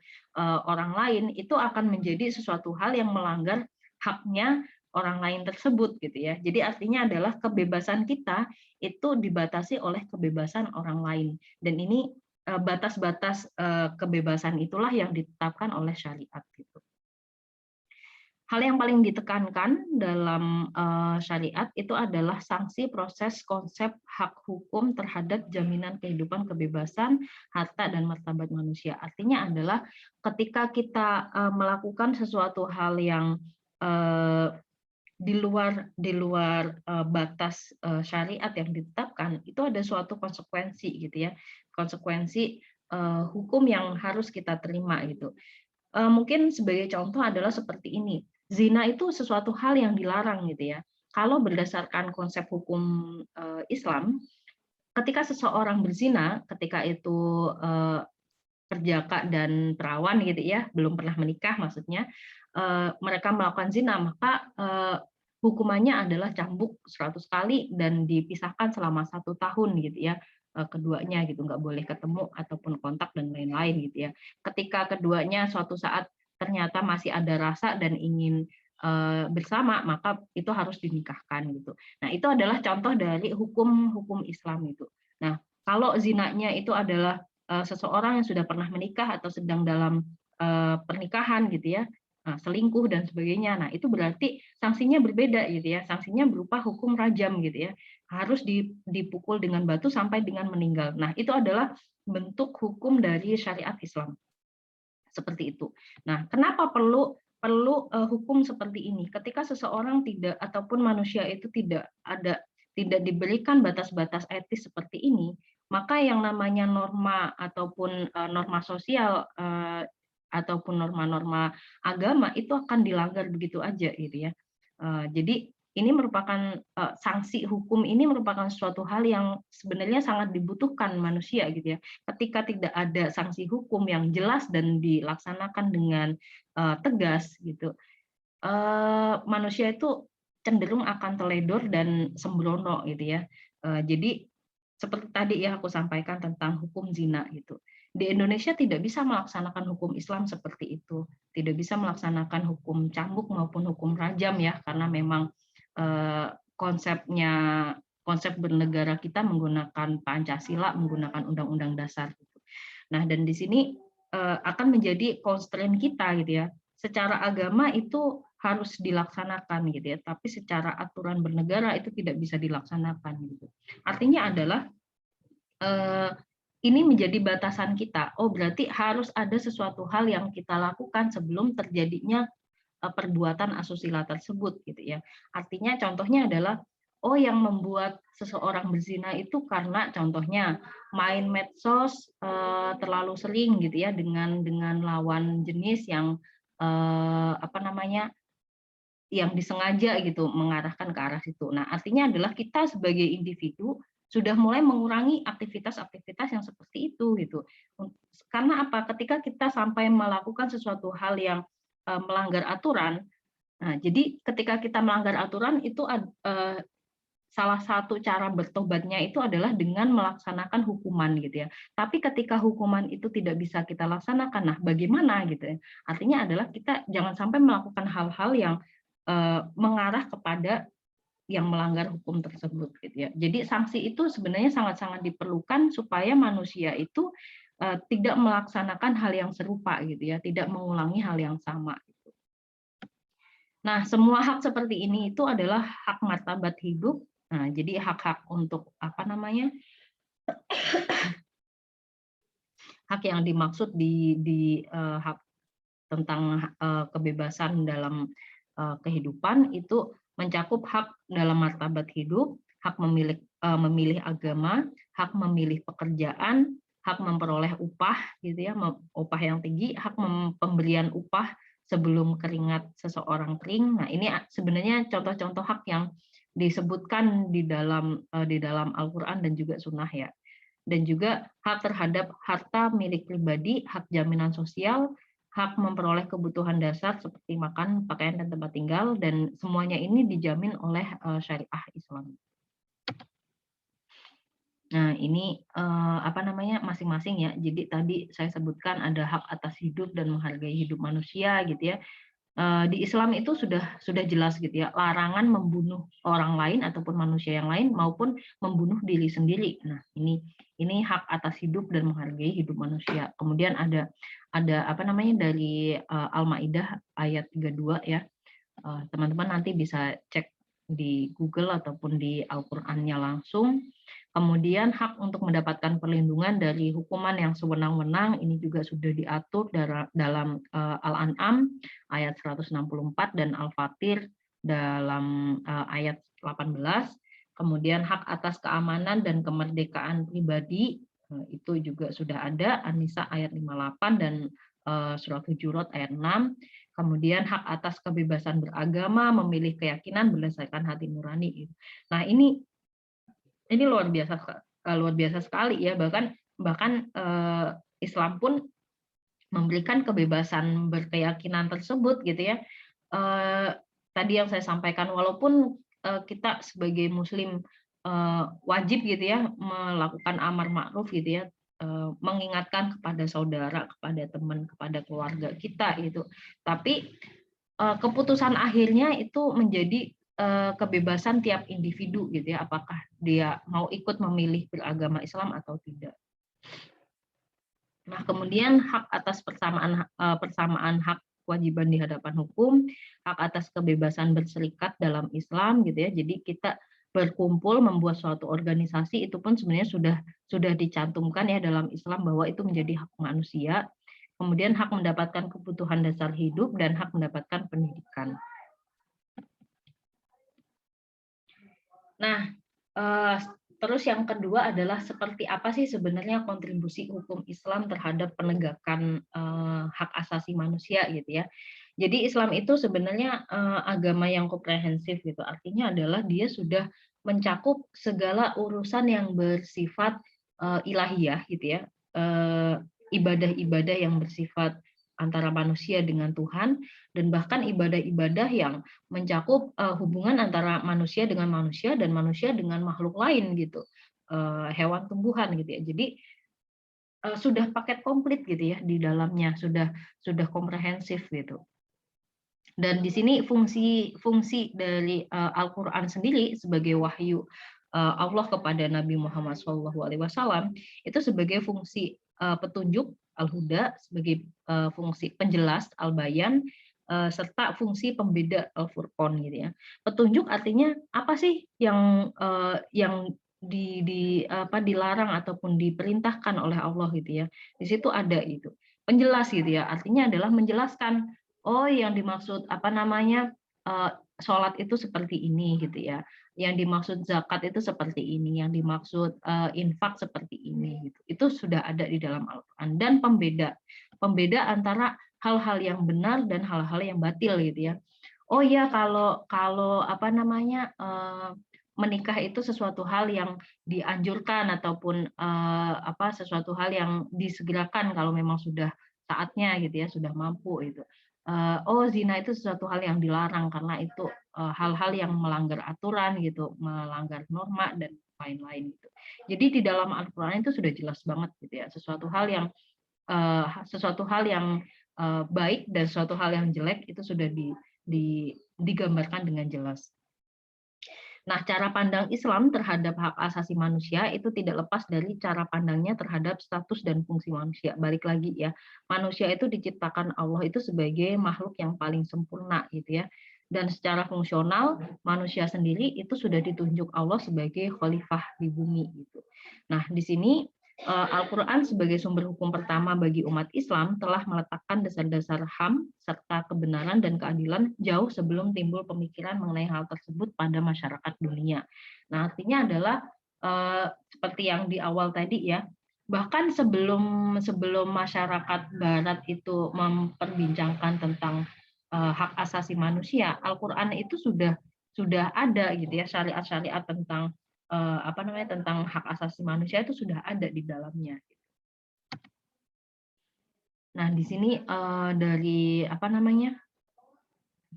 orang lain, itu akan menjadi sesuatu hal yang melanggar haknya orang lain tersebut gitu ya. Jadi artinya adalah kebebasan kita itu dibatasi oleh kebebasan orang lain. Dan ini batas-batas kebebasan itulah yang ditetapkan oleh syariat gitu. Hal yang paling ditekankan dalam syariat itu adalah sanksi proses konsep hak hukum terhadap jaminan kehidupan kebebasan, harta, dan martabat manusia. Artinya adalah ketika kita melakukan sesuatu hal yang eh, di luar batas syariat yang ditetapkan, itu ada suatu konsekuensi gitu ya, konsekuensi hukum yang harus kita terima gitu. Mungkin sebagai contoh adalah seperti ini, zina itu sesuatu hal yang dilarang gitu ya. Kalau berdasarkan konsep hukum Islam, ketika seseorang berzina, ketika itu perjaka dan perawan gitu ya, belum pernah menikah maksudnya, mereka melakukan zina, maka hukumannya adalah cambuk 100 kali dan dipisahkan selama 1 tahun gitu ya, keduanya gitu, nggak boleh ketemu ataupun kontak dan lain-lain gitu ya. Ketika keduanya suatu saat ternyata masih ada rasa dan ingin bersama, maka itu harus dinikahkan gitu. Nah, itu adalah contoh dari hukum Islam itu. Nah, kalau zinanya itu adalah seseorang yang sudah pernah menikah atau sedang dalam pernikahan gitu ya, selingkuh dan sebagainya. Nah, itu berarti sanksinya berbeda gitu ya. Sanksinya berupa hukum rajam gitu ya. Harus dipukul dengan batu sampai dengan meninggal. Nah, itu adalah bentuk hukum dari syariat Islam. Seperti itu. Nah, kenapa perlu perlu hukum seperti ini? Ketika seseorang tidak ataupun manusia itu tidak diberikan batas-batas etis seperti ini, maka yang namanya norma ataupun norma sosial ataupun norma-norma agama itu akan dilanggar begitu aja gitu ya. Jadi ini merupakan sanksi hukum ini merupakan suatu hal yang sebenarnya sangat dibutuhkan manusia gitu ya. Ketika tidak ada sanksi hukum yang jelas dan dilaksanakan dengan tegas gitu, manusia itu cenderung akan teledor dan sembrono gitu ya. Jadi seperti tadi ya aku sampaikan tentang hukum zina gitu. Di Indonesia tidak bisa melaksanakan hukum Islam seperti itu, tidak bisa melaksanakan hukum cambuk maupun hukum rajam ya, karena memang konsepnya konsep bernegara kita menggunakan Pancasila, menggunakan Undang-Undang Dasar. Gitu. Nah, dan di sini akan menjadi constraint kita gitu ya. Secara agama itu harus dilaksanakan gitu ya, tapi secara aturan bernegara itu tidak bisa dilaksanakan gitu. Artinya adalah ini menjadi batasan kita. Oh, berarti harus ada sesuatu hal yang kita lakukan sebelum terjadinya perbuatan asusila tersebut gitu ya. Artinya contohnya adalah oh yang membuat seseorang berzina itu karena contohnya main medsos terlalu sering gitu ya dengan lawan jenis yang apa namanya yang disengaja gitu mengarahkan ke arah situ. Nah, artinya adalah kita sebagai individu sudah mulai mengurangi aktivitas-aktivitas yang seperti itu gitu. Karena apa? Ketika kita sampai melakukan sesuatu hal yang melanggar aturan, nah jadi ketika kita melanggar aturan itu salah satu cara bertobatnya itu adalah dengan melaksanakan hukuman gitu ya. Tapi ketika hukuman itu tidak bisa kita laksanakan, nah bagaimana gitu ya? Artinya adalah kita jangan sampai melakukan hal-hal yang mengarah kepada yang melanggar hukum tersebut gitu ya. Jadi sanksi itu sebenarnya sangat-sangat diperlukan supaya manusia itu tidak melaksanakan hal yang serupa gitu ya, tidak mengulangi hal yang sama gitu. Nah, semua hak seperti ini itu adalah hak martabat hidup Nah, jadi hak-hak untuk apa namanya, hak yang dimaksud di hak tentang kebebasan dalam kehidupan itu mencakup hak dalam martabat hidup, hak memilih agama, hak memilih pekerjaan, hak memperoleh upah gitu ya, upah yang tinggi, hak pemberian upah sebelum keringat seseorang kering. Nah, ini sebenarnya contoh-contoh hak yang disebutkan di dalam Al-Qur'an dan juga Sunnah ya. Dan juga hak terhadap harta milik pribadi, hak jaminan sosial, hak memperoleh kebutuhan dasar seperti makan, pakaian, dan tempat tinggal, dan semuanya ini dijamin oleh syariah Islam. Nah, ini apa namanya masing-masing ya. Jadi tadi saya sebutkan ada hak atas hidup dan menghargai hidup manusia gitu ya. Di Islam itu sudah jelas gitu ya, larangan membunuh orang lain ataupun manusia yang lain maupun membunuh diri sendiri. Nah, ini hak atas hidup dan menghargai hidup manusia. Kemudian ada apa namanya dari Al-Maidah ayat 32 ya. Teman-teman nanti bisa cek di Google ataupun di Al-Qur'annya langsung. Kemudian hak untuk mendapatkan perlindungan dari hukuman yang sewenang-wenang ini juga sudah diatur dalam Al-An'am ayat 164 dan Al-Fatir dalam ayat 18. Kemudian hak atas keamanan dan kemerdekaan pribadi itu juga sudah ada An-Nisa ayat 58 dan surat Hujurat ayat 6. Kemudian hak atas kebebasan beragama, memilih keyakinan berdasarkan hati nurani. Nah, ini luar biasa sekali ya, bahkan bahkan Islam pun memberikan kebebasan berkeyakinan tersebut gitu ya. Tadi yang saya sampaikan, walaupun kita sebagai muslim wajib gitu ya melakukan amar ma'ruf gitu ya, mengingatkan kepada saudara, kepada teman, kepada keluarga kita gitu. Tapi keputusan akhirnya itu menjadi kebebasan tiap individu gitu ya, apakah dia mau ikut memilih beragama Islam atau tidak. Nah, kemudian hak atas persamaan hak kewajiban di hadapan hukum, hak atas kebebasan berserikat dalam Islam gitu ya. Jadi kita berkumpul membuat suatu organisasi itu pun sebenarnya sudah dicantumkan ya dalam Islam bahwa itu menjadi hak manusia. Kemudian hak mendapatkan kebutuhan dasar hidup dan hak mendapatkan pendidikan. Nah, terus yang kedua adalah seperti apa sih sebenarnya kontribusi hukum Islam terhadap penegakan hak asasi manusia gitu ya. Jadi Islam itu sebenarnya agama yang komprehensif gitu. Artinya adalah dia sudah mencakup segala urusan yang bersifat ilahiyah gitu ya. Ibadah-ibadah yang bersifat antara manusia dengan Tuhan, dan bahkan ibadah-ibadah yang mencakup hubungan antara manusia dan manusia dengan makhluk lain gitu, hewan, tumbuhan gitu ya. Jadi sudah paket komplit gitu ya di dalamnya, sudah komprehensif gitu. Dan di sini fungsi dari Al-Qur'an sendiri sebagai wahyu Allah kepada Nabi Muhammad SAW itu sebagai fungsi petunjuk Al-Huda, sebagai fungsi penjelas Al-Bayan, serta fungsi pembeda Al-Furqan gitu ya. Petunjuk artinya apa sih yang dilarang ataupun diperintahkan oleh Allah gitu ya. Di situ ada itu. Penjelas gitu ya. Artinya adalah menjelaskan, oh yang dimaksud apa namanya sholat itu seperti ini gitu ya. Yang dimaksud zakat itu seperti ini, yang dimaksud infak seperti ini gitu. Itu sudah ada di dalam Al-Qur'an. Dan pembeda antara hal-hal yang benar dan hal-hal yang batil gitu ya. Oh ya, kalau apa namanya menikah itu sesuatu hal yang dianjurkan ataupun sesuatu hal yang disegerakan kalau memang sudah saatnya gitu ya, sudah mampu itu. Oh, zina itu sesuatu hal yang dilarang karena itu hal-hal yang melanggar aturan gitu, melanggar norma dan lain-lain gitu. Jadi di dalam Al-Qur'an itu sudah jelas banget gitu ya, sesuatu hal yang baik dan sesuatu hal yang jelek itu sudah digambarkan dengan jelas. Nah, cara pandang Islam terhadap hak asasi manusia itu tidak lepas dari cara pandangnya terhadap status dan fungsi manusia. Balik lagi ya, manusia itu diciptakan Allah itu sebagai makhluk yang paling sempurna gitu ya. Dan secara fungsional manusia sendiri itu sudah ditunjuk Allah sebagai khalifah di bumi gitu. Nah, di sini Al-Quran sebagai sumber hukum pertama bagi umat Islam telah meletakkan dasar-dasar HAM serta kebenaran dan keadilan jauh sebelum timbul pemikiran mengenai hal tersebut pada masyarakat dunia. Nah, artinya adalah seperti yang di awal tadi ya, bahkan sebelum masyarakat Barat itu memperbincangkan tentang hak asasi manusia, Al-Quran itu sudah ada gitu ya, syariat-syariat tentang tentang hak asasi manusia itu sudah ada di dalamnya. Nah, di sini dari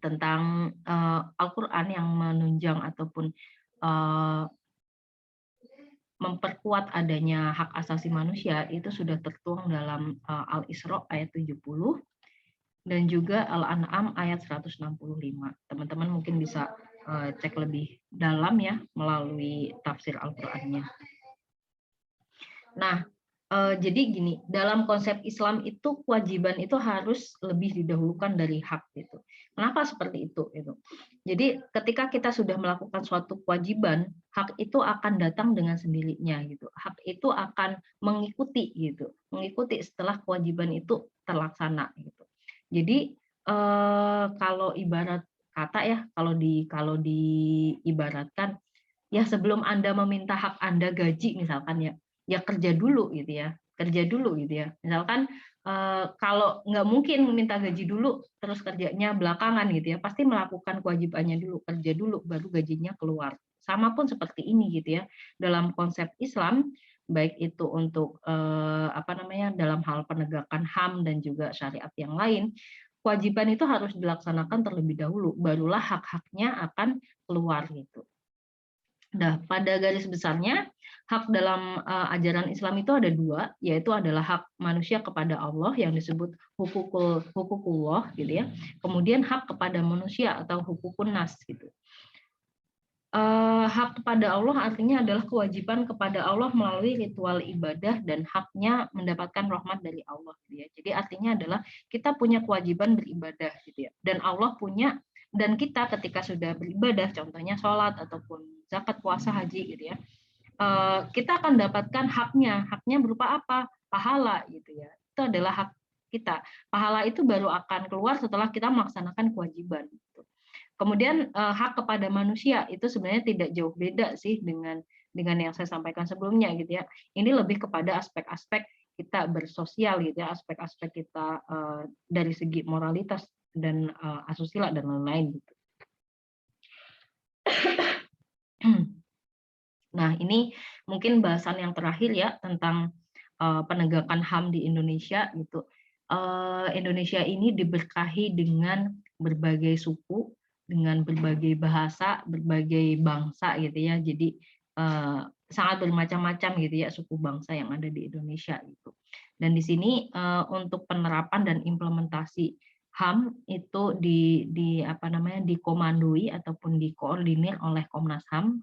tentang Al-Quran yang menunjang ataupun memperkuat adanya hak asasi manusia itu sudah tertuang dalam Al-Isra ayat 70 dan juga Al-An'am ayat 165. Teman-teman mungkin bisa cek lebih dalam ya melalui tafsir Al-Qur'annya. Nah, jadi gini, dalam konsep Islam itu kewajiban itu harus lebih didahulukan dari hak gitu. Kenapa seperti itu? Gitu. Jadi ketika kita sudah melakukan suatu kewajiban, hak itu akan datang dengan sendirinya gitu. Hak itu akan mengikuti gitu, mengikuti setelah kewajiban itu terlaksana gitu. Jadi kalau ibarat kata ya, kalau diibaratkan ya sebelum Anda meminta hak Anda gaji misalkan ya kerja dulu gitu ya, kerja dulu gitu ya. Misalkan kalau nggak mungkin minta gaji dulu terus kerjanya belakangan gitu ya, pasti melakukan kewajibannya dulu, kerja dulu baru gajinya keluar. Sama pun seperti ini gitu ya. Dalam konsep Islam baik itu untuk dalam hal penegakan HAM dan juga syariat yang lain, kewajiban itu harus dilaksanakan terlebih dahulu, barulah hak-haknya akan keluar gitu. Nah, pada garis besarnya, hak dalam ajaran Islam itu ada dua, yaitu adalah hak manusia kepada Allah yang disebut hukukullah, gitu ya. Kemudian hak kepada manusia atau hukukun nas, gitu. Hak kepada Allah artinya adalah kewajiban kepada Allah melalui ritual ibadah dan haknya mendapatkan rahmat dari Allah. Gitu ya. Jadi artinya adalah kita punya kewajiban beribadah, gitu ya. Dan Allah punya dan kita ketika sudah beribadah, contohnya sholat ataupun zakat, puasa, haji, gitu ya, kita akan dapatkan haknya. Haknya berupa apa? Pahala, gitu ya. Itu adalah hak kita. Pahala itu baru akan keluar setelah kita melaksanakan kewajiban. Gitu. Kemudian hak kepada manusia itu sebenarnya tidak jauh beda sih dengan yang saya sampaikan sebelumnya, gitu ya. Ini lebih kepada aspek-aspek kita bersosial, gitu ya, aspek-aspek kita dari segi moralitas dan asusila dan lain-lain gitu. Nah, ini mungkin bahasan yang terakhir ya tentang penegakan HAM di Indonesia gitu. Indonesia ini diberkahi dengan berbagai suku, dengan berbagai bahasa, berbagai bangsa gitu ya. Jadi sangat bermacam-macam gitu ya suku bangsa yang ada di Indonesia gitu. Dan di sini untuk penerapan dan implementasi HAM itu dikomandoi ataupun dikoordinir oleh Komnas HAM,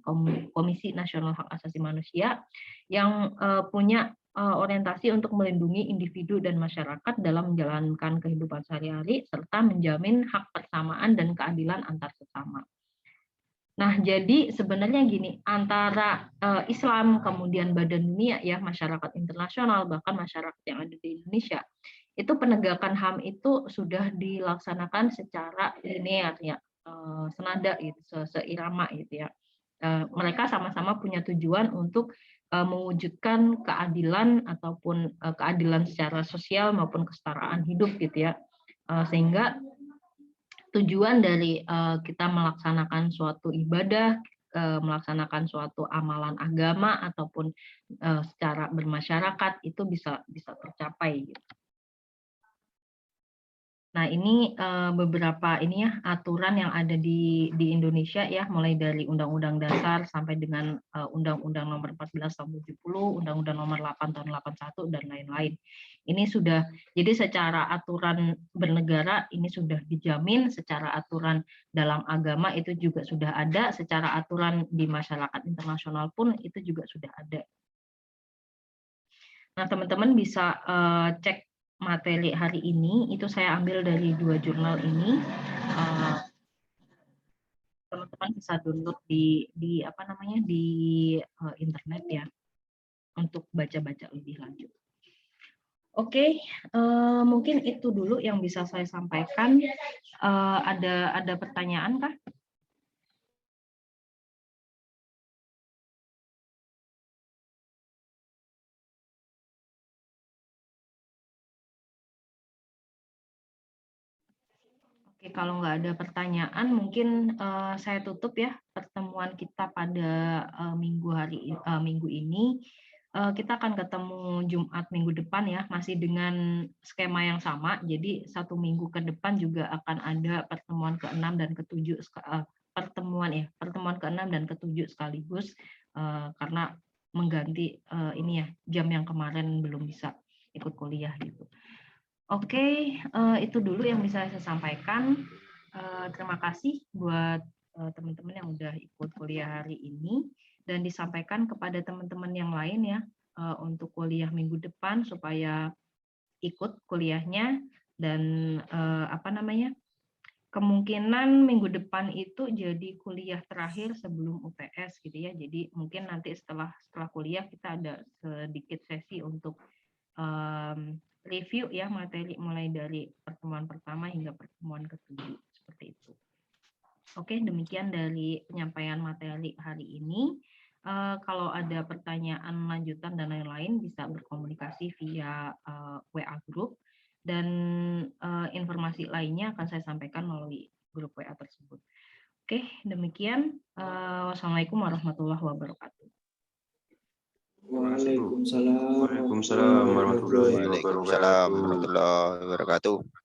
Komisi Nasional Hak Asasi Manusia, yang punya orientasi untuk melindungi individu dan masyarakat dalam menjalankan kehidupan sehari-hari serta menjamin hak persamaan dan keadilan antar sesama. Nah, jadi sebenarnya gini, antara Islam kemudian Badan Dunia ya, masyarakat internasional bahkan masyarakat yang ada di Indonesia, itu penegakan HAM itu sudah dilaksanakan secara linear ya, senada gitu, seirama gitu ya. Mereka sama-sama punya tujuan untuk mewujudkan keadilan ataupun keadilan secara sosial maupun kesetaraan hidup gitu ya. Sehingga tujuan dari kita melaksanakan suatu ibadah, melaksanakan suatu amalan agama ataupun secara bermasyarakat itu bisa tercapai gitu. Nah, ini beberapa aturan yang ada di Indonesia ya, mulai dari Undang-Undang Dasar sampai dengan Undang-Undang Nomor 14 tahun 70, Undang-Undang Nomor 8 tahun 81 dan lain-lain. Ini sudah jadi secara aturan bernegara ini sudah dijamin, secara aturan dalam agama itu juga sudah ada, secara aturan di masyarakat internasional pun itu juga sudah ada. Nah, teman-teman bisa cek materi hari ini, itu saya ambil dari 2 jurnal ini. teman-teman bisa download di apa namanya di internet ya untuk baca-baca lebih lanjut. Oke, mungkin itu dulu yang bisa saya sampaikan. Ada pertanyaan kah? Oke, kalau nggak ada pertanyaan, mungkin saya tutup ya pertemuan kita pada minggu ini. Kita akan ketemu Jumat minggu depan ya, masih dengan skema yang sama. Jadi 1 minggu ke depan juga akan ada pertemuan ke-6 dan ke-7 pertemuan ke-6 dan ke-7 sekaligus karena mengganti ini ya jam yang kemarin belum bisa ikut kuliah gitu. Oke, itu dulu yang bisa saya sampaikan. Terima kasih buat teman-teman yang udah ikut kuliah hari ini dan disampaikan kepada teman-teman yang lain ya untuk kuliah minggu depan supaya ikut kuliahnya dan apa namanya kemungkinan minggu depan itu jadi kuliah terakhir sebelum UTS gitu ya. Jadi mungkin nanti setelah kuliah kita ada sedikit sesi untuk review ya materi mulai dari pertemuan pertama hingga pertemuan ke-7 seperti itu. Oke, demikian dari penyampaian materi hari ini. Kalau ada pertanyaan lanjutan dan lain-lain bisa berkomunikasi via WA group dan informasi lainnya akan saya sampaikan melalui grup WA tersebut. Oke, demikian. Wassalamualaikum warahmatullahi wabarakatuh. Waalaikumsalam Waalaikumsalam warahmatullahi warahmatullahi wabarakatuh. wabarakatuh. warahmatullahi wabarakatuh.